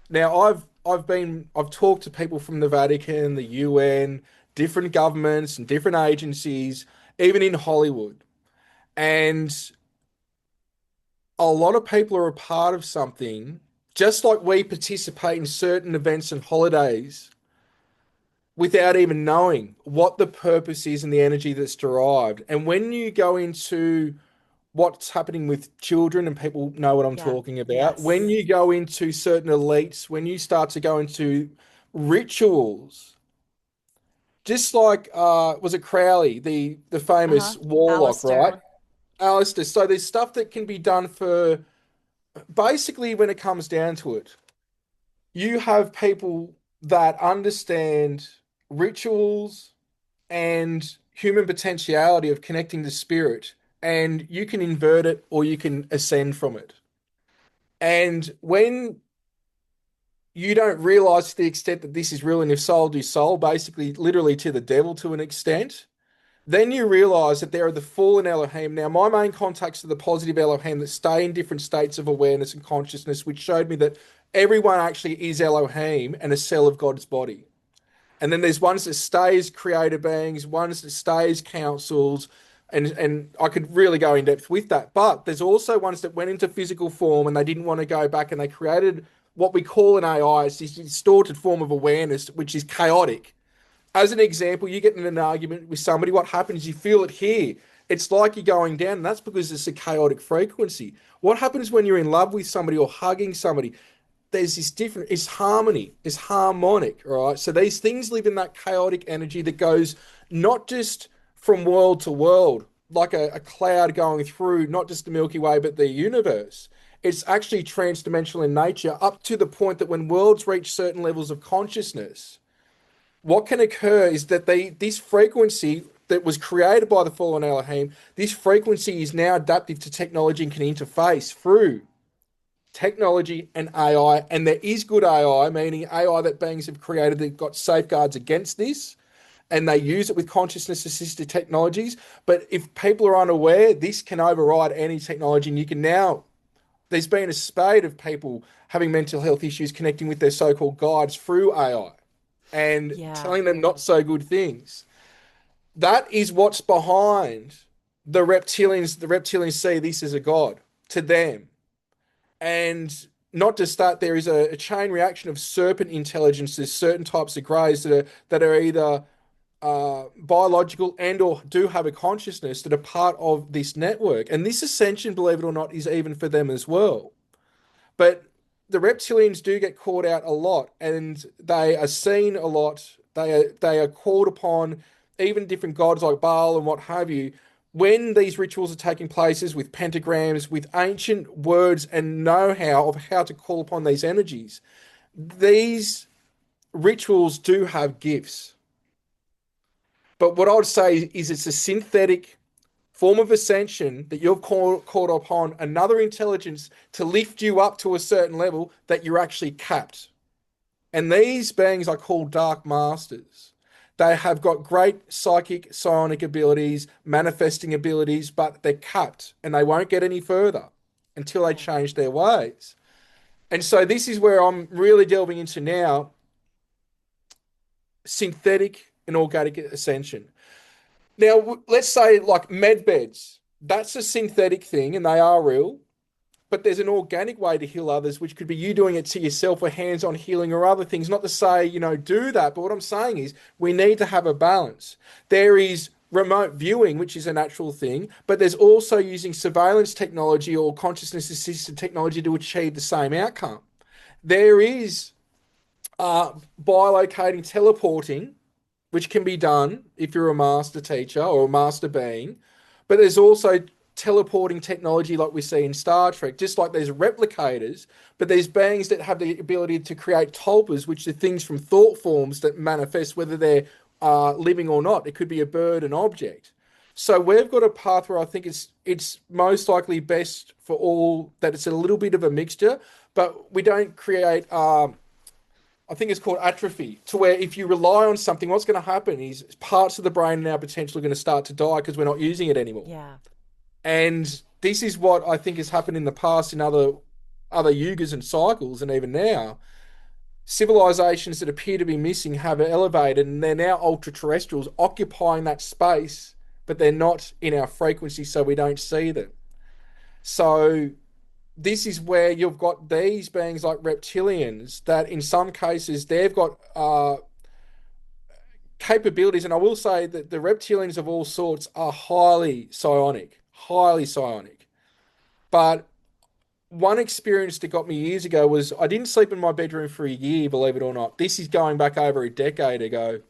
Now I've talked to people from the Vatican, the UN, different governments and different agencies, even in Hollywood. And a lot of people are a part of something, just like we participate in certain events and holidays without even knowing what the purpose is and the energy that's derived. And when you go into what's happening with children, and people know what I'm Yeah. talking about, when Yes. you go into certain elites, when you start to go into rituals, just like was it Crowley, the Uh-huh. famous warlock, right? Alistair. Alistair. So there's stuff that can be done for basically when it comes down to it. You have people that understand rituals and human potentiality of connecting to spirit, and you can invert it or you can ascend from it. And when you don't realize to the extent that this is real, and if soul do soul, basically literally to the devil to an extent, then you realize that there are the fallen Elohim. Now, my main contacts are the positive Elohim that stay in different states of awareness and consciousness, which showed me that everyone actually is Elohim and a cell of God's body. And then there's ones that stays creator beings, ones that stays councils, and I could really go in depth with that. But there's also ones that went into physical form and they didn't want to go back and they created what we call an AI, it's this distorted form of awareness, which is chaotic. As an example, you get in an argument with somebody, what happens? You feel it here. It's like you're going down, and that's because it's a chaotic frequency. What happens when you're in love with somebody or hugging somebody? There's this different, it's harmony, it's harmonic, right? So these things live in that chaotic energy that goes not just from world to world, like a cloud going through not just the Milky Way, but the universe. It's actually transdimensional in nature up to the point that when worlds reach certain levels of consciousness, what can occur is that this frequency that was created by the fallen Elohim, this frequency is now adaptive to technology and can interface through technology and AI, and there is good AI, meaning AI that beings have created that got safeguards against this, and they use it with consciousness assisted technologies. But if people are unaware, this can override any technology, and you can now. There's been a spate of people having mental health issues connecting with their so-called guides through AI and Yeah. telling them not so good things. That is what's behind the reptilians. The reptilians see this as a god to them. And not just that, there is a chain reaction of serpent intelligences, certain types of greys that are either biological and or do have a consciousness that are part of this network. And this ascension, believe it or not, is even for them as well. But the reptilians do get called out a lot, and they are seen a lot. They are called upon, even different gods like Baal and what have you. When these rituals are taking places with pentagrams, with ancient words and know-how of how to call upon these energies, these rituals do have gifts. But what I would say is it's a synthetic form of ascension that you've called upon another intelligence to lift you up to a certain level that you're actually capped. And these beings are called dark masters. They have got great psychic, psionic abilities, manifesting abilities, but they're capped and they won't get any further until they Right. change their ways. And so this is where I'm really delving into now synthetic and organic ascension. Now, let's say like med beds, that's a synthetic thing and they are real. but there's an organic way to heal others, which could be you doing it to yourself or hands-on healing or other things. Not to say, do that, but what I'm saying is we need to have a balance. There is remote viewing, which is a natural thing, but there's also using surveillance technology or consciousness assisted technology to achieve the same outcome. There is bilocating, teleporting, which can be done if you're a master teacher or a master being. But there's also teleporting technology like we see in Star Trek, just like there's replicators, but there's beings that have the ability to create tulpas, which are things from thought forms that manifest whether they're living or not. It could be a bird, an object. So we've got a path where I think it's most likely best for all that it's a little bit of a mixture, but we don't create I think it's called atrophy, to where if you rely on something, what's going to happen is parts of the brain are now potentially going to start to die because we're not using it anymore. Yeah. And this is what I think has happened in the past in other yugas and cycles, and even now. Civilizations that appear to be missing have elevated, and they're now ultra terrestrials occupying that space, but they're not in our frequency, so we don't see them. So this is where you've got these beings like reptilians that in some cases they've got capabilities, and I will say that the reptilians of all sorts are highly psionic, highly psionic. But one experience that got me years ago was I didn't sleep in my bedroom for a year, believe it or not. This is going back over a decade ago.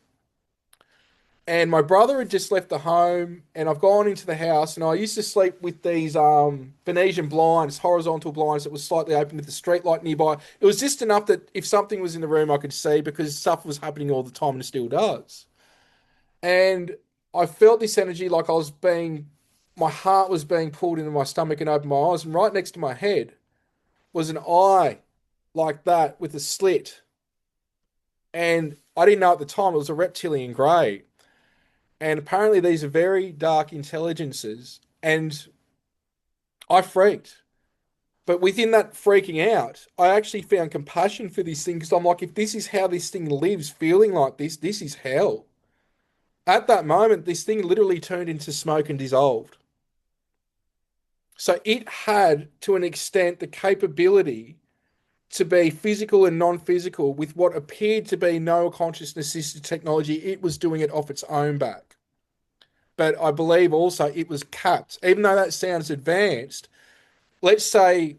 And my brother had just left the home, and I've gone into the house, and I used to sleep with these Venetian blinds, horizontal blinds that was slightly open with the street light nearby. It was just enough that if something was in the room, I could see because stuff was happening all the time and it still does. And I felt this energy like my heart was being pulled into my stomach and opened my eyes, and right next to my head was an eye like that with a slit. And I didn't know at the time it was a reptilian grey. And apparently these are very dark intelligences. And I freaked. But within that freaking out, I actually found compassion for this thing because I'm like, if this is how this thing lives, feeling like this is hell. At that moment, this thing literally turned into smoke and dissolved. So it had, to an extent, the capability to be physical and non-physical with what appeared to be no consciousness assisted technology. It was doing it off its own back. But I believe also it was capped. Even though that sounds advanced, let's say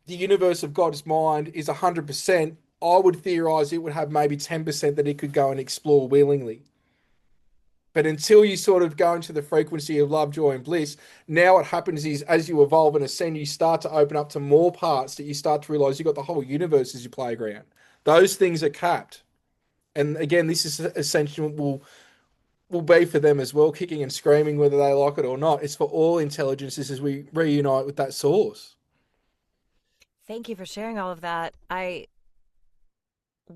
the universe of God's mind is 100%, I would theorize it would have maybe 10% that it could go and explore willingly. But until you sort of go into the frequency of love, joy, and bliss, now what happens is as you evolve and ascend, you start to open up to more parts that you start to realize you've got the whole universe as your playground. Those things are capped. And again, this is essential will be for them as well, kicking and screaming whether they like it or not. It's for all intelligences as we reunite with that source. Thank you for sharing all of that. I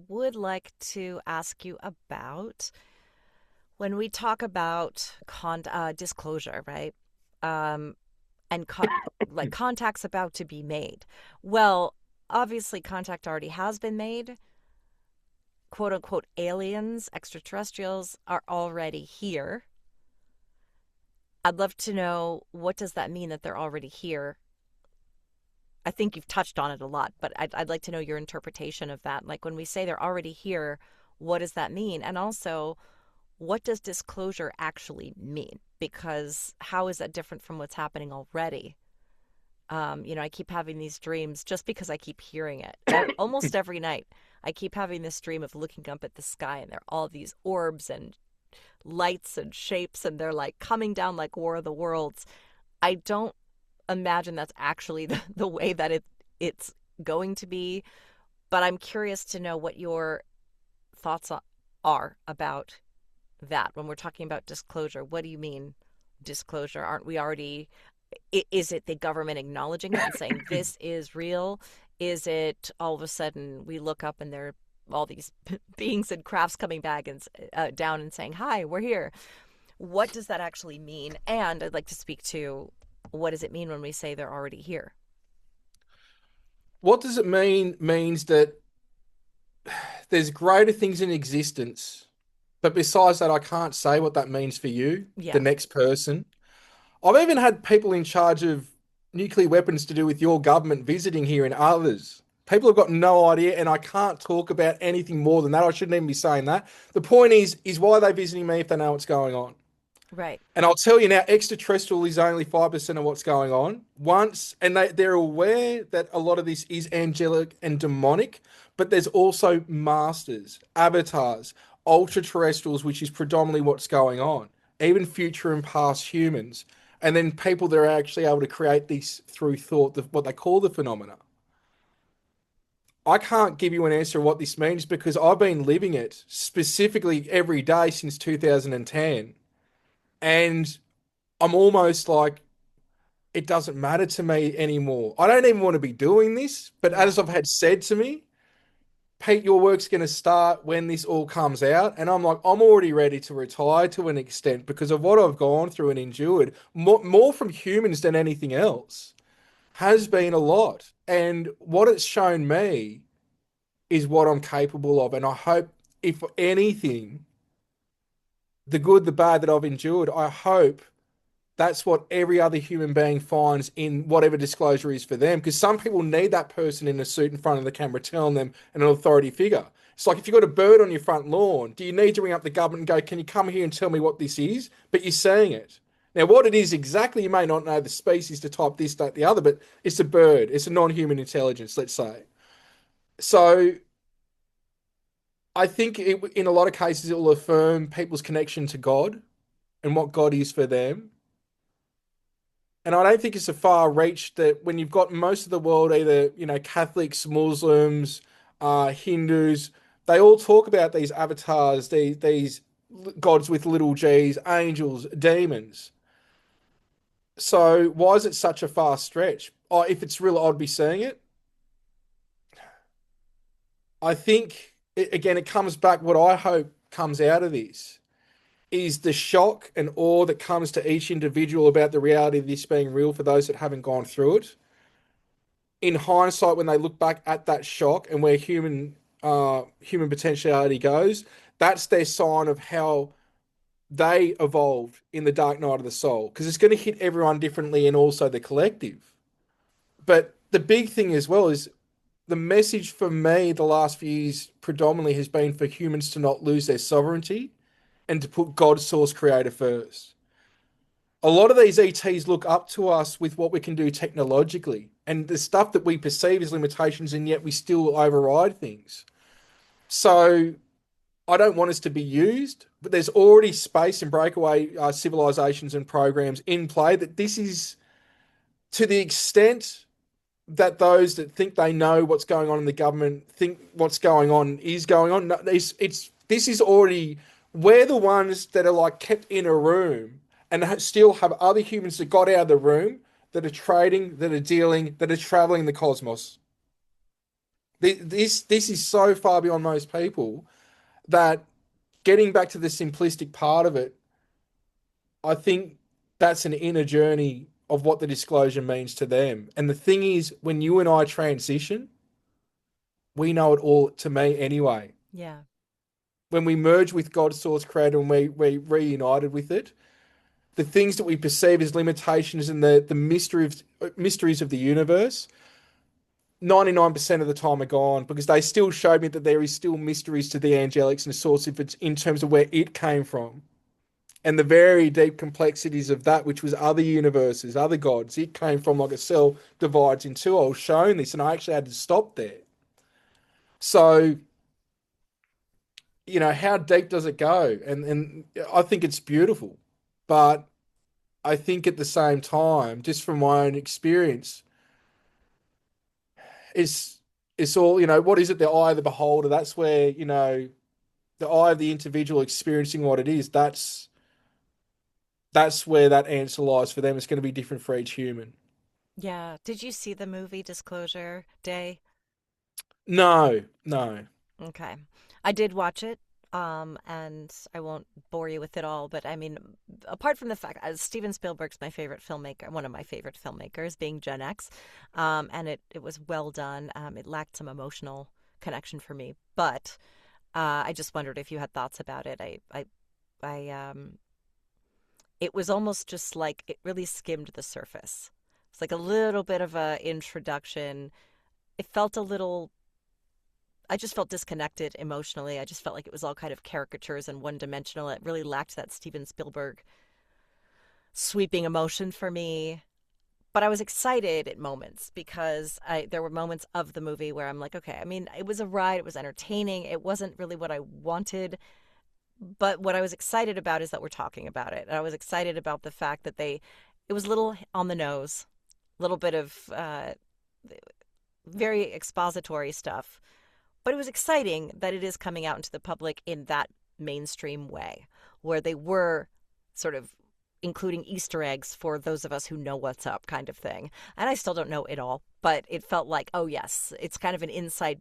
would like to ask you about when we talk about disclosure, right? Um, and like contact's about to be made. Well, obviously, contact already has been made. "Quote unquote" aliens, extraterrestrials are already here. I'd love to know, what does that mean that they're already here? I think you've touched on it a lot, but I'd like to know your interpretation of that. Like when we say they're already here, what does that mean? And also, what does disclosure actually mean? Because how is that different from what's happening already? I keep having these dreams just because I keep hearing it. Almost every night, I keep having this dream of looking up at the sky, and there are all these orbs and lights and shapes, and they're like coming down like War of the Worlds. I don't imagine that's actually the way that it's going to be, but I'm curious to know what your thoughts are about that when we're talking about disclosure. What do you mean disclosure? Aren't we already, is it the government acknowledging it and saying this is real? Is it all of a sudden we look up and there are all these beings and crafts coming back and down and saying, "Hi, we're here"? What does that actually mean? And I'd like to speak to, what does it mean when we say they're already here? What does it mean? Means that there's greater things in existence. But besides that, I can't say what that means for you, the Yeah. next person. I've even had people in charge of nuclear weapons to do with your government visiting here and others. People have got no idea, and I can't talk about anything more than that. I shouldn't even be saying that. The point is why are they visiting me if they know what's going on? Right. And I'll tell you now, extraterrestrial is only 5% of what's going on. And they're aware that a lot of this is angelic and demonic, but there's also masters, avatars, ultra terrestrials, which is predominantly what's going on, even future and past humans. And then people that are actually able to create these through thought, what they call the phenomena. I can't give you an answer of what this means because I've been living it specifically every day since 2010. And I'm almost like, it doesn't matter to me anymore. I don't even want to be doing this, but Yeah. as I've had said to me, Pete, your work's going to start when this all comes out. And I'm like, I'm already ready to retire to an extent because of what I've gone through and endured, more from humans than anything else, has been a lot. And what it's shown me is what I'm capable of. And I hope, if anything, the good, the bad that I've endured, I hope that's what every other human being finds in whatever disclosure is for them. Because some people need that person in a suit in front of the camera telling them an authority figure. It's like if you've got a bird on your front lawn, do you need to ring up the government and go, can you come here and tell me what this is? But you're saying it. Now, what it is exactly, you may not know the species, the type, this, that, the other, but it's a bird. It's a non-human intelligence, let's say. So I think in a lot of cases, it will affirm people's connection to God and what God is for them. And I don't think it's a far reach that when you've got most of the world, either, Catholics, Muslims, Hindus, they all talk about these avatars, these gods with little g's, angels, demons. So why is it such a far stretch? Oh, if it's real, I'd be seeing it. I think, again, it comes back, what I hope comes out of this is the shock and awe that comes to each individual about the reality of this being real for those that haven't gone through it. In hindsight, when they look back at that shock and where human potentiality goes, that's their sign of how they evolved in the dark night of the soul. Because it's going to hit everyone differently and also the collective. But the big thing as well is the message for me the last few years predominantly has been for humans to not lose their sovereignty and to put God, source, creator first. A lot of these ETs look up to us with what we can do technologically and the stuff that we perceive as limitations, and yet we still override things. So I don't want us to be used, but there's already space and breakaway civilizations and programs in play that this is to the extent that those that think they know what's going on in the government think what's going on is going on. No, it's this is already, we're the ones that are like kept in a room and still have other humans that got out of the room that are trading, that are dealing, that are traveling the cosmos. This is so far beyond most people that getting back to the simplistic part of it, I think that's an inner journey of what the disclosure means to them. And the thing is, when you and I transition, we know it all to me anyway. Yeah. When we merge with God's source creator and we reunited with it, the things that we perceive as limitations and the mysteries of the universe, 99% of the time are gone because they still showed me that there is still mysteries to the angelics and the source of it in terms of where it came from. And the very deep complexities of that, which was other universes, other gods. It came from like a cell divides in two. I was shown this and I actually had to stop there. So, how deep does it go? And I think it's beautiful. But I think at the same time, just from my own experience, it's it's all, what is it? The eye of the beholder. That's where, the eye of the individual experiencing what it is. That's where that answer lies for them. It's going to be different for each human. Yeah. Did you see the movie Disclosure Day? No, no. Okay. I did watch it, and I won't bore you with it all, but I mean, apart from the fact, Steven Spielberg's my favorite filmmaker, one of my favorite filmmakers, being Gen X, and it was well done. It lacked some emotional connection for me, but I just wondered if you had thoughts about it. I it was almost just like it really skimmed the surface. like a little bit of a introduction. It felt a little I just felt disconnected emotionally. I just felt like it was all kind of caricatures and one dimensional. It really lacked that Steven Spielberg sweeping emotion for me. But I was excited at moments because there were moments of the movie where I'm like, okay, I mean, it was a ride, it was entertaining. It wasn't really what I wanted, but what I was excited about is that we're talking about it. And I was excited about the fact that it was a little on the nose, a little bit of very expository stuff. But it was exciting that it is coming out into the public in that mainstream way, where they were sort of including Easter eggs for those of us who know what's up, kind of thing. And I still don't know it all, but it felt like, oh, yes, it's kind of an inside,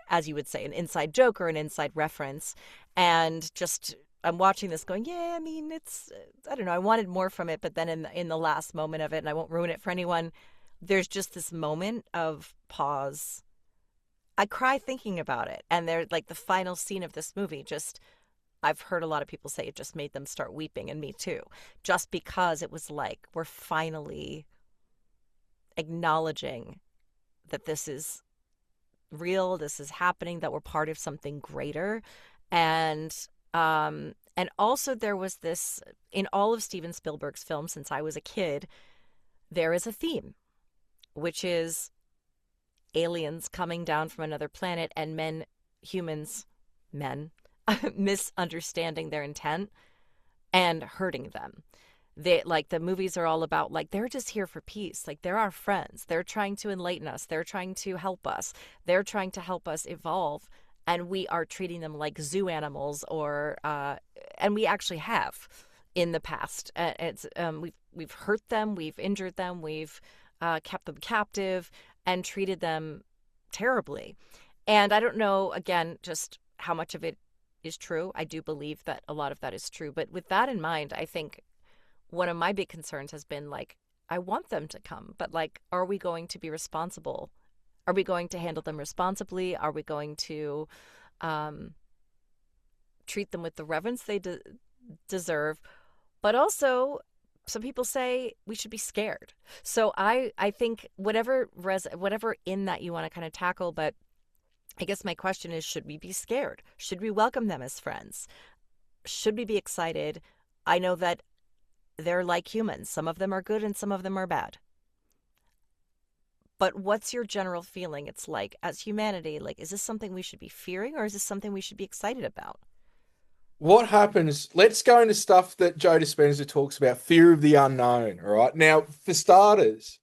as you would say, an inside joke or an inside reference. And just, I'm watching this going, yeah, I mean, I don't know, I wanted more from it, but then in the last moment of it, and I won't ruin it for anyone, there's just this moment of pause. I cry thinking about it. And they're like the final scene of this movie, just I've heard a lot of people say it just made them start weeping, and me too, just because it was like we're finally acknowledging that this is real, this is happening, that we're part of something greater. And also there was this in all of Steven Spielberg's films since I was a kid, there is a theme, which is aliens coming down from another planet and men, misunderstanding their intent and hurting them. They like the movies are all about like they're just here for peace. Like they're our friends. They're trying to enlighten us. They're trying to help us. They're trying to help us evolve. And we are treating them like zoo animals, and we actually have in the past. We've hurt them, we've injured them, we've kept them captive and treated them terribly. And I don't know, again, just how much of it is true. I do believe that a lot of that is true. But with that in mind, I think one of my big concerns has been like, I want them to come, but like, are we going to be responsible? Are we going to handle them responsibly? Are we going to um, treat them with the reverence they deserve? But also, some people say we should be scared. So I think whatever in that you want to kind of tackle, but I guess my question is, should we be scared? Should we welcome them as friends? Should we be excited? I know that they're like humans. Some of them are good and some of them are bad. But what's your general feeling? It's like, as humanity, like, is this something we should be fearing or is this something we should be excited about? What happens? Let's go into stuff that Joe Dispenza talks about, fear of the unknown. All right. Now, for starters,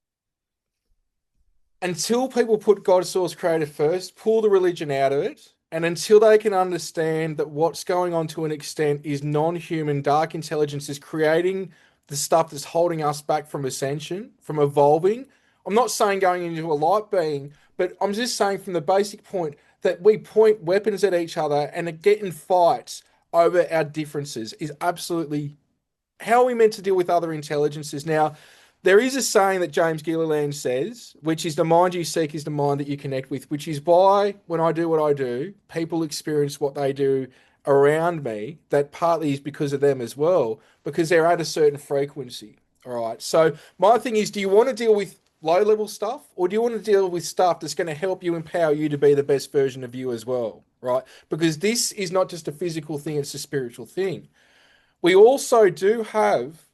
until people put God, source, creator first, pull the religion out of it, and until they can understand that what's going on to an extent is non-human dark intelligence is creating the stuff that's holding us back from ascension, from evolving. I'm not saying going into a light being, but I'm just saying from the basic point that we point weapons at each other and get in fights over our differences is absolutely how are we meant to deal with other intelligences? Now, there is a saying that James Gilliland says, which is the mind you seek is the mind that you connect with, which is why when I do what I do, people experience what they do around me. That partly is because of them as well, because they're at a certain frequency. All right. So my thing is, do you want to deal with low level stuff or do you want to deal with stuff that's going to help you empower you to be the best version of you as well? Right. Because this is not just a physical thing, it's a spiritual thing. We also do have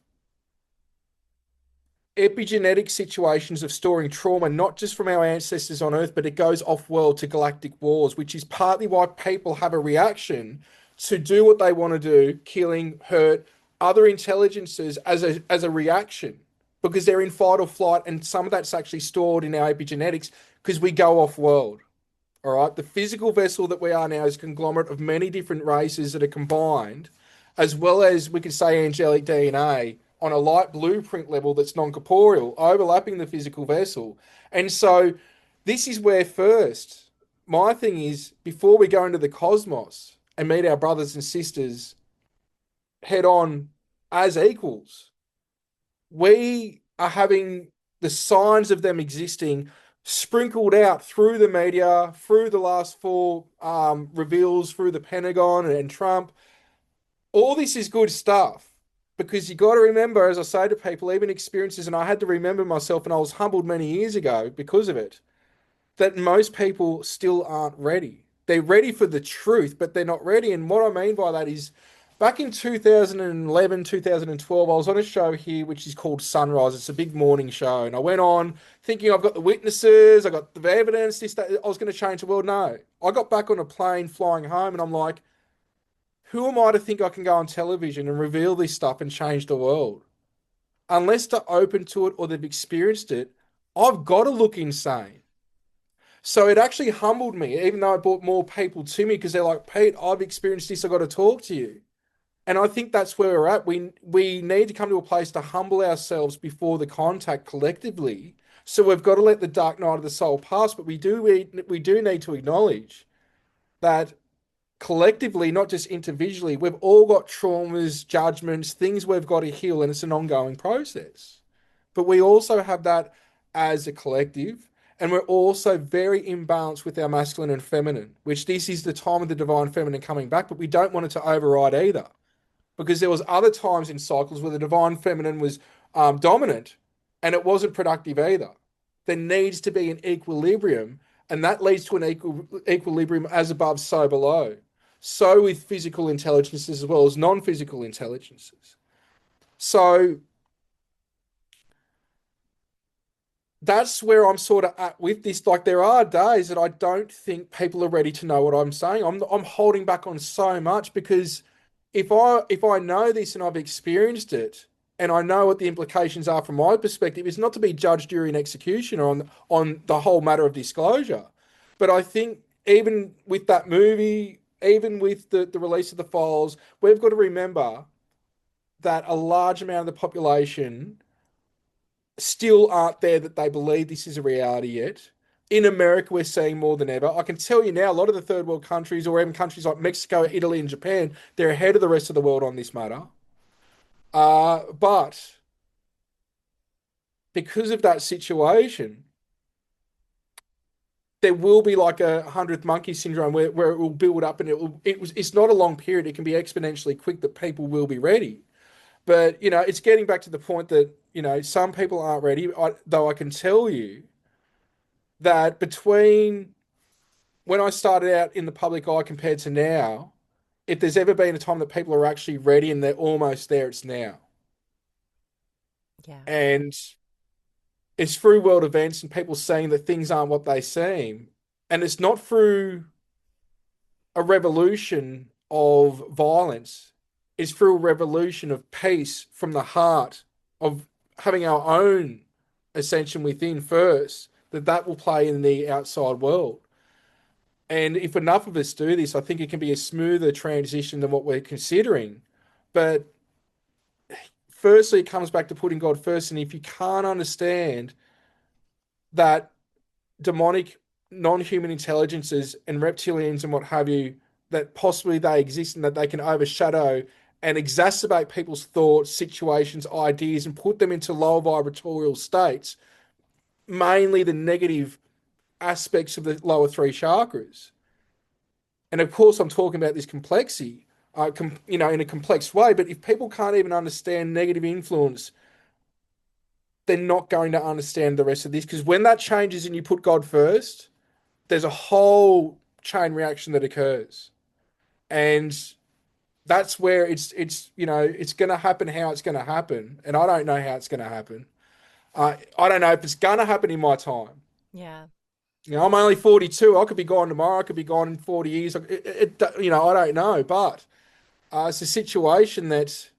epigenetic situations of storing trauma, not just from our ancestors on Earth, but it goes off world to galactic wars, which is partly why people have a reaction to do what they want to do, killing, hurt other intelligences as a reaction, because they're in fight or flight, and some of that's actually stored in our epigenetics because we go off world. All right. The physical vessel that we are now is a conglomerate of many different races that are combined, as well as we could say angelic DNA on a light blueprint level that's non corporeal, overlapping the physical vessel. And so this is where first, my thing is before we go into the cosmos and meet our brothers and sisters head on as equals, we are having the signs of them existing sprinkled out through the media, through the last four reveals, through the Pentagon and Trump. All this is good stuff. because you got to remember, as I say to people, even experiences, and I had to remember myself, and I was humbled many years ago because of it, that most people still aren't ready. They're ready for the truth, but they're not ready. And what I mean by that is back in 2011, 2012, I was on a show here which is called Sunrise. It's a big morning show. And I went on thinking I've got the witnesses, I got the evidence, this, that, I was going to change the world. No. I got back on a plane flying home and I'm like, who am I to think I can go on television and reveal this stuff and change the world? Unless they're open to it or they've experienced it, I've got to look insane. So it actually humbled me, even though I brought more people to me because they're like, Pete, I've experienced this. I've got to talk to you. And I think that's where we're at. We need to come to a place to humble ourselves before the contact collectively. So we've got to let the dark night of the soul pass, but we do need to acknowledge that collectively, not just individually, we've all got traumas, judgments, things we've got to heal, and it's an ongoing process. But we also have that as a collective, and we're also very imbalanced with our masculine and feminine, which this is the time of the divine feminine coming back, but we don't want it to override either. Because there was other times in cycles where the divine feminine was dominant and it wasn't productive either. There needs to be an equilibrium, and that leads to an equilibrium as above, so below. So with physical intelligences as well as non-physical intelligences. So that's where I'm sort of at with this. Like there are days that I don't think people are ready to know what I'm saying. I'm holding back on so much because if I know this and I've experienced it and I know what the implications are from my perspective, it's not to be judged during execution on the whole matter of disclosure. But I think even with that movie, even with the release of the files, we've got to remember that a large amount of the population still aren't there that they believe this is a reality yet. In America, we're seeing more than ever. I can tell you now, a lot of the third world countries, or even countries like Mexico, Italy, and Japan, they're ahead of the rest of the world on this matter. But because of that situation, there will be like a hundredth monkey syndrome where it will build up and it's not a long period. It can be exponentially quick that people will be ready. But, it's getting back to the point that, some people aren't ready. Though I can tell you that between when I started out in the public eye compared to now, if there's ever been a time that people are actually ready and they're almost there, it's now. Yeah. And it's through world events and people saying that things aren't what they seem. And it's not through a revolution of violence, it's through a revolution of peace from the heart, of having our own ascension within first, that will play in the outside world. And if enough of us do this, I think it can be a smoother transition than what we're considering. But firstly, it comes back to putting God first. And if you can't understand that demonic non-human intelligences and reptilians and what have you, that possibly they exist and that they can overshadow and exacerbate people's thoughts, situations, ideas, and put them into lower vibratorial states, mainly the negative aspects of the lower three chakras. And of course, I'm talking about this complexity, in a complex way. But if people can't even understand negative influence, they're not going to understand the rest of this. Because when that changes and you put God first, there's a whole chain reaction that occurs, and that's where it's going to happen how it's going to happen, and I don't know how it's going to happen. I don't know if it's going to happen in my time. Yeah. I'm only 42. I could be gone tomorrow. I could be gone in 40 years. I don't know, but it's a situation that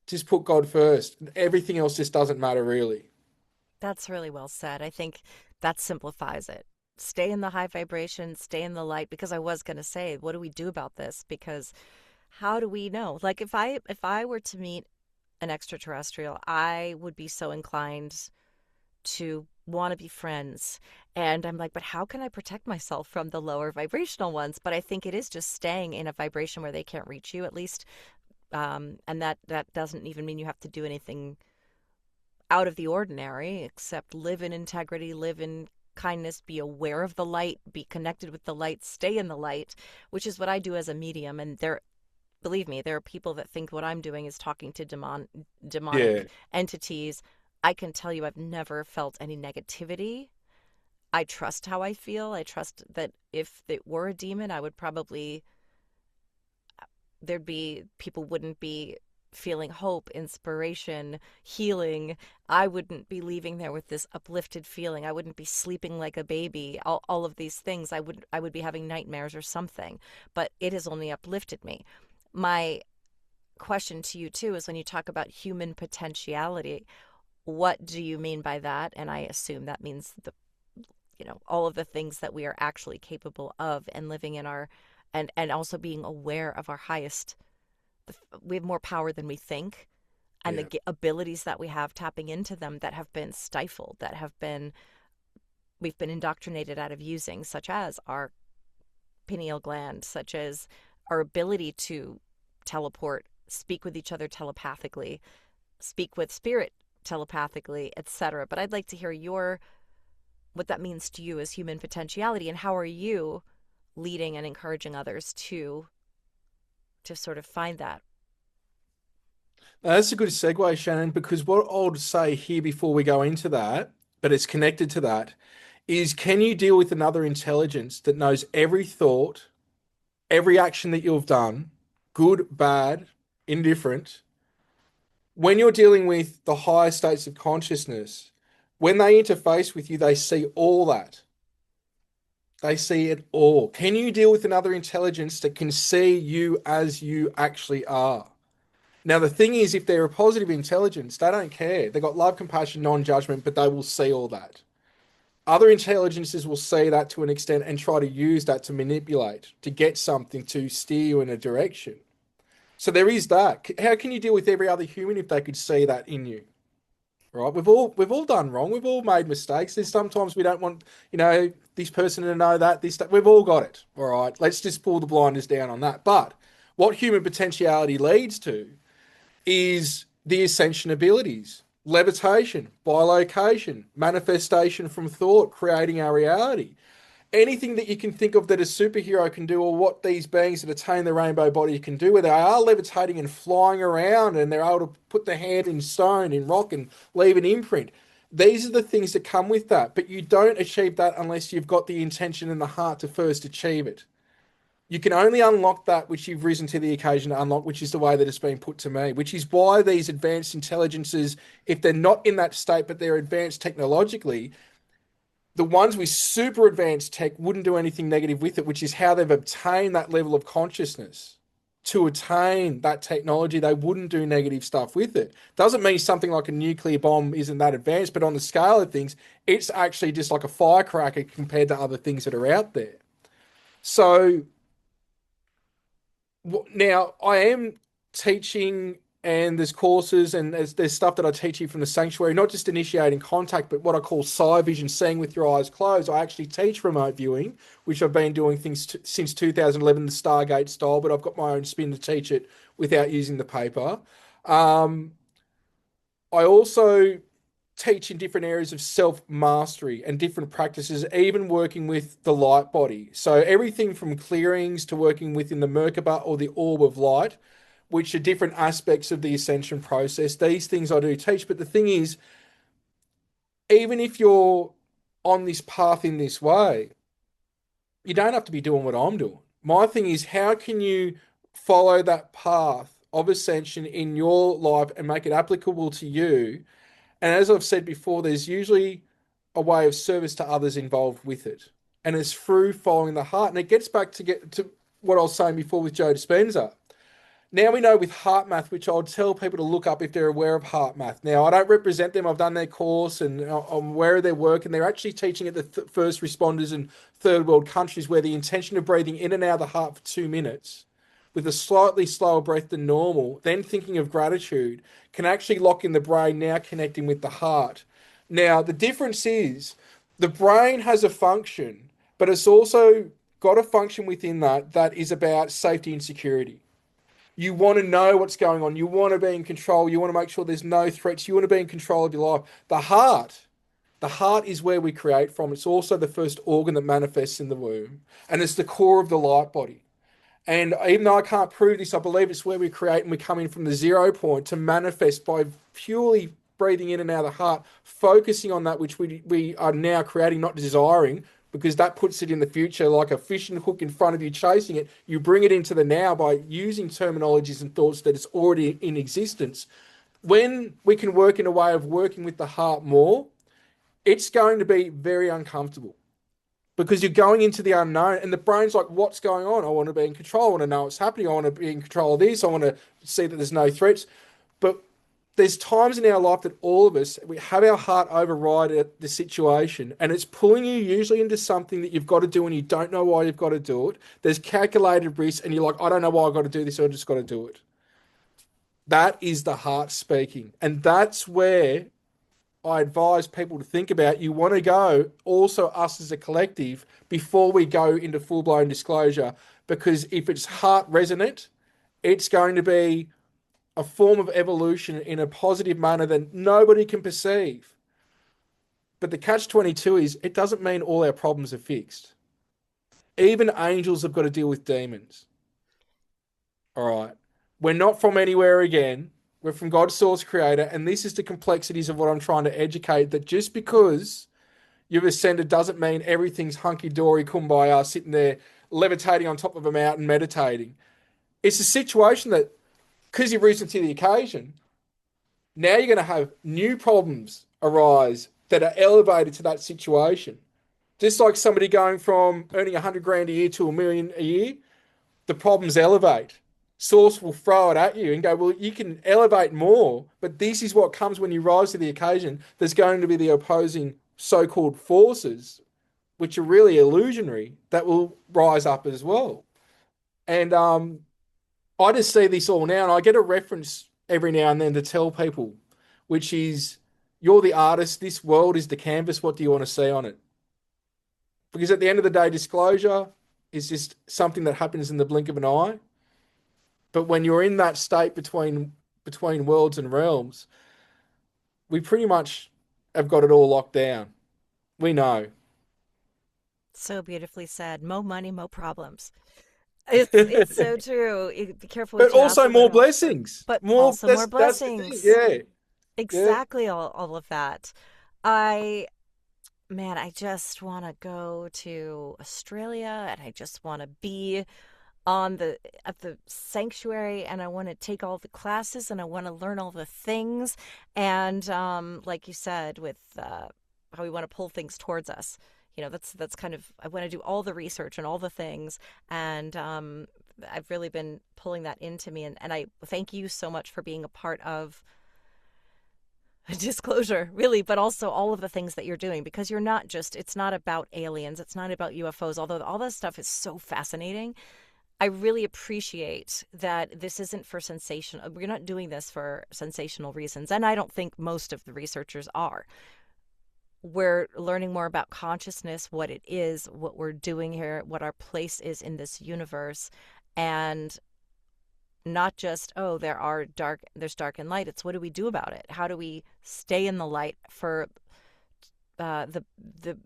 just put God first. Everything else just doesn't matter really. That's really well said. I think that simplifies it. Stay in the high vibration, stay in the light, because I was going to say, what do we do about this? Because how do we know? Like if I were to meet an extraterrestrial, I would be so inclined to want to be friends. And I'm like, but how can I protect myself from the lower vibrational ones? But I think it is just staying in a vibration where they can't reach you, at least. And that doesn't even mean you have to do anything out of the ordinary, except live in integrity, live in kindness, be aware of the light, be connected with the light, stay in the light, which is what I do as a medium. And there believe me, there are people that think what I'm doing is talking to Yeah, demonic entities. I can tell you I've never felt any negativity. I trust how I feel. I trust that if it were a demon, I would probably, there'd be, people wouldn't be feeling hope, inspiration, healing. I wouldn't be leaving there with this uplifted feeling. I wouldn't be sleeping like a baby. All of these things, I would be having nightmares or something. But it has only uplifted me. My question to you too is when you talk about human potentiality, what do you mean by that? And I assume that means all of the things that we are actually capable of and living in our, and also being aware of our highest, we have more power than we think, and yeah. the abilities that we have, tapping into them, that have been stifled, that have been, we've been indoctrinated out of using, such as our pineal gland, such as our ability to teleport, speak with each other telepathically, speak with spirit telepathically, etc. But I'd like to hear your, what that means to you as human potentiality, and how are you leading and encouraging others to sort of find that. Now, that's a good segue, Shannon, because what I would say here before we go into that, but it's connected to that, is can you deal with another intelligence that knows every thought, every action that you've done, good, bad, indifferent? When you're dealing with the higher states of consciousness, when they interface with you, they see all that. They see it all. Can you deal with another intelligence that can see you as you actually are? Now, the thing is, if they're a positive intelligence, they don't care. They've got love, compassion, non-judgment, but they will see all that. Other intelligences will see that to an extent and try to use that to manipulate, to get something to steer you in a direction. So there is that. How can you deal with every other human if they could see that in you? Right? We've all done wrong. We've all made mistakes. There's sometimes we don't want, this person to know that, this that. We've all got it. All right. Let's just pull the blinders down on that. But what human potentiality leads to is the ascension abilities, levitation, bilocation, manifestation from thought, creating our reality. Anything that you can think of that a superhero can do, or what these beings that attain the rainbow body can do, where they are levitating and flying around and they're able to put their hand in stone, in rock, and leave an imprint. These are the things that come with that. But you don't achieve that unless you've got the intention and the heart to first achieve it. You can only unlock that which you've risen to the occasion to unlock, which is the way that it's been put to me, which is why these advanced intelligences, if they're not in that state, but they're advanced technologically, the ones with super advanced tech wouldn't do anything negative with it, which is how they've obtained that level of consciousness. To attain that technology, they wouldn't do negative stuff with it. Doesn't mean something like a nuclear bomb isn't that advanced, but on the scale of things, it's actually just like a firecracker compared to other things that are out there. So now I am teaching, and there's courses and there's stuff that I teach you from the sanctuary, not just initiating contact, but what I call psi vision, seeing with your eyes closed. I actually teach remote viewing, which I've been doing things since 2011, the Stargate style, but I've got my own spin to teach it without using the paper. Um, I also teach in different areas of self mastery and different practices, even working with the light body. So everything from clearings to working within the Merkaba or the orb of light, which are different aspects of the ascension process. These things I do teach. But the thing is, even if you're on this path in this way, you don't have to be doing what I'm doing. My thing is, how can you follow that path of ascension in your life and make it applicable to you? And as I've said before, there's usually a way of service to others involved with it. And it's through following the heart. And it gets back to get to what I was saying before with Joe Dispenza. Now we know with heart math, which I'll tell people to look up if they're aware of heart math. Now, I don't represent them. I've done their course and I'm aware of their work. And they're actually teaching at the first responders in third world countries where the intention of breathing in and out of the heart for 2 minutes with a slightly slower breath than normal, then thinking of gratitude, can actually lock in the brain, now connecting with the heart. Now, the difference is the brain has a function, but it's also got a function within that that is about safety and security. You want to know what's going on. You want to be in control. You want to make sure there's no threats. You want to be in control of your life. The heart is where we create from. It's also the first organ that manifests in the womb, and it's the core of the light body. And even though I can't prove this, I believe it's where we create and we come in from the 0 point to manifest by purely breathing in and out of the heart, focusing on that which we are now creating, not desiring, because that puts it in the future like a fishing hook in front of you chasing it. You bring it into the now by using terminologies and thoughts that it's already in existence. When we can work in a way of working with the heart more, it's going to be very uncomfortable because you're going into the unknown and the brain's like, what's going on? I want to be in control. I want to know what's happening. I want to be in control of this. I want to see that there's no threats. But there's times in our life that all of us, we have our heart override the situation and it's pulling you usually into something that you've got to do and you don't know why you've got to do it. There's calculated risk and you're like, I don't know why I've got to do this. I just got to do it. That is the heart speaking. And that's where I advise people to think about. You want to go also us as a collective before we go into full blown disclosure, because if it's heart resonant, it's going to be a form of evolution in a positive manner that nobody can perceive. But the catch 22 is it doesn't mean all our problems are fixed. Even angels have got to deal with demons. All right. We're not from anywhere again. We're from God's source creator. And this is the complexities of what I'm trying to educate, that just because you've ascended doesn't mean everything's hunky dory, kumbaya, sitting there levitating on top of a mountain, meditating. It's a situation that, because you've risen to the occasion, now you're going to have new problems arise that are elevated to that situation. Just like somebody going from earning 100 grand a year to a million a year, the problems elevate. Source will throw it at you and go, well, you can elevate more, but this is what comes when you rise to the occasion. There's going to be the opposing so-called forces, which are really illusionary, that will rise up as well. And I just see this all now, and I get a reference every now and then to tell people, which is, you're the artist, this world is the canvas, what do you want to see on it? Because at the end of the day, disclosure is just something that happens in the blink of an eye. But when you're in that state between worlds and realms, we pretty much have got it all locked down. We know. So beautifully said. Mo money, mo problems. It's so true. Be careful But what you also ask for, more though. blessings. But More, also more that's the thing. blessings. Yeah. Yeah. Exactly all of that. I Man, I just want to go to Australia and I just want to be on the at the sanctuary and I want to take all the classes and I want to learn all the things and like you said with how we want to pull things towards us. That's kind of I want to do all the research and all the things and I've really been pulling that into me and I thank you so much for being a part of disclosure, really, but also all of the things that you're doing because you're not just, it's not about aliens, it's not about UFOs, although all that stuff is so fascinating. I really appreciate that this isn't for sensation. We're not doing this for sensational reasons. And I don't think most of the researchers are. We're learning more about consciousness, what it is, what we're doing here, what our place is in this universe. And not just there's dark and light. It's what do we do about it? How do we stay in the light for the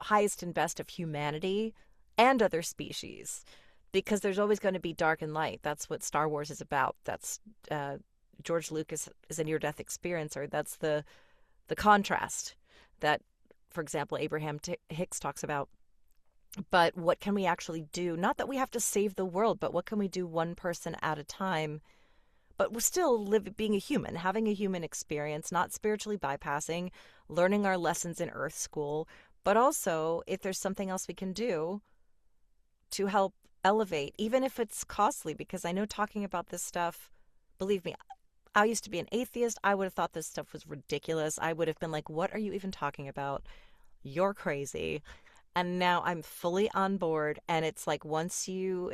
highest and best of humanity and other species? Because there's always going to be dark and light. That's what Star Wars is about. That's George Lucas is a near-death experiencer. That's the contrast that, for example, Abraham Hicks talks about. But what can we actually do? Not that we have to save the world, but what can we do one person at a time? But we're still being a human, having a human experience, not spiritually bypassing, learning our lessons in Earth School, but also if there's something else we can do to help elevate, even if it's costly, because I know talking about this stuff, believe me, I used to be an atheist. I would have thought this stuff was ridiculous. I would have been like, what are you even talking about? You're crazy. And now I'm fully on board and it's like once you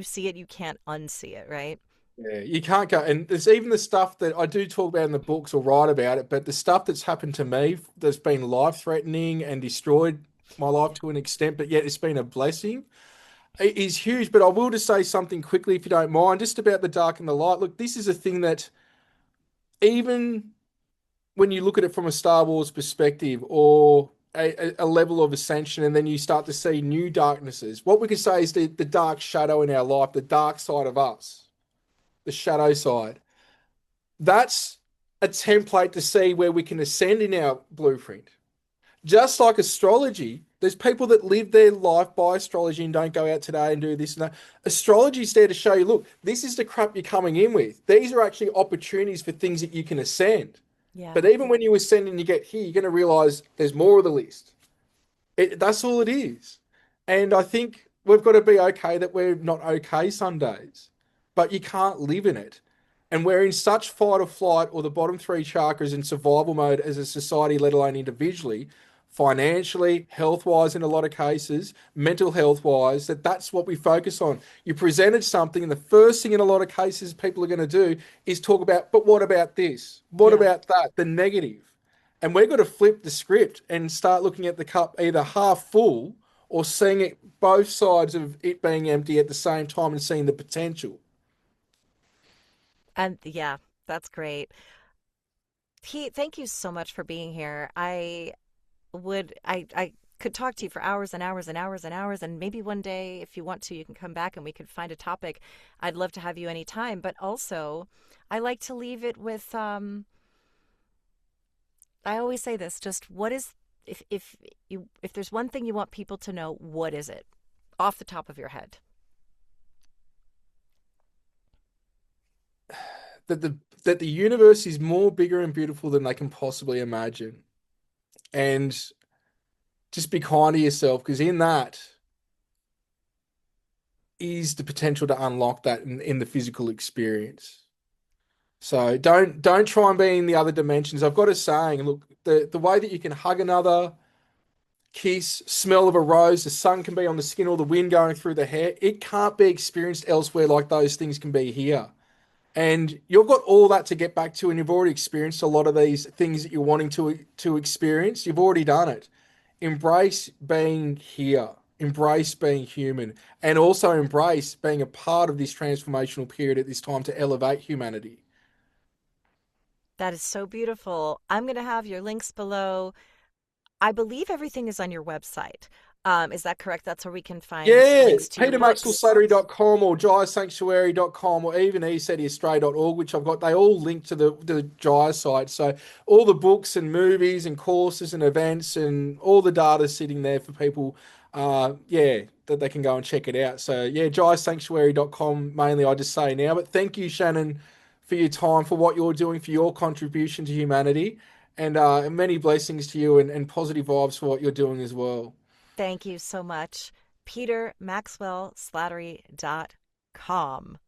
see it, you can't unsee it, right? Yeah, you can't go. And there's even the stuff that I do talk about in the books or write about it, but the stuff that's happened to me that's been life-threatening and destroyed my life to an extent, but yet it's been a blessing, it is huge. But I will just say something quickly, if you don't mind, just about the dark and the light. Look, this is a thing that even when you look at it from a Star Wars perspective or a level of ascension, and then you start to see new darknesses. What we could say is the dark shadow in our life, the dark side of us, the shadow side. That's a template to see where we can ascend in our blueprint. Just like astrology, there's people that live their life by astrology and don't go out today and do this and that. Astrology is there to show you, look, this is the crap you're coming in with. These are actually opportunities for things that you can ascend. Yeah. But even when you ascend and you get here, you're going to realize there's more of the list. That's all it is. And I think we've got to be okay that we're not okay some days, but you can't live in it. And we're in such fight or flight or the bottom three chakras in survival mode as a society, let alone individually, financially, health wise, in a lot of cases, mental health wise, that's what we focus on. You presented something, and the first thing in a lot of cases people are going to do is talk about, but what about this? What Yeah. about that? The negative. And we've got to flip the script and start looking at the cup either half full or seeing it both sides of it being empty at the same time and seeing the potential. And yeah, that's great. Pete, thank you so much for being here. I could talk to you for hours and hours and hours and hours, and maybe one day, if you want to, you can come back and we could find a topic. I'd love to have you anytime, but also I like to leave it with I always say this, just what is if there's one thing you want people to know, what is it? Off the top of your head. That the universe is more bigger and beautiful than they can possibly imagine. And just be kind to yourself because in that is the potential to unlock that in the physical experience. So don't try and be in the other dimensions. I've got a saying, look, the way that you can hug another, kiss, smell of a rose, the sun can be on the skin or the wind going through the hair. It can't be experienced elsewhere like those things can be here. And you've got all that to get back to, and you've already experienced a lot of these things that you're wanting to experience. You've already done it. Embrace being here. Embrace being human, and also embrace being a part of this transformational period at this time to elevate humanity. That is so beautiful. I'm going to have your links below. I believe everything is on your website. Is that correct? That's where we can find Yeah, links to your books. petermaxwellslattery.com or giasanctuary.com or even esettiaustralia.org, which I've got. They all link to the Jaya site. So all the books and movies and courses and events and all the data sitting there for people, yeah, that they can go and check it out. So yeah, giasanctuary.com mainly I just say now. But thank you, Shannon, for your time, for what you're doing, for your contribution to humanity. And many blessings to you and positive vibes for what you're doing as well. Thank you so much. PeterMaxwellSlattery.com.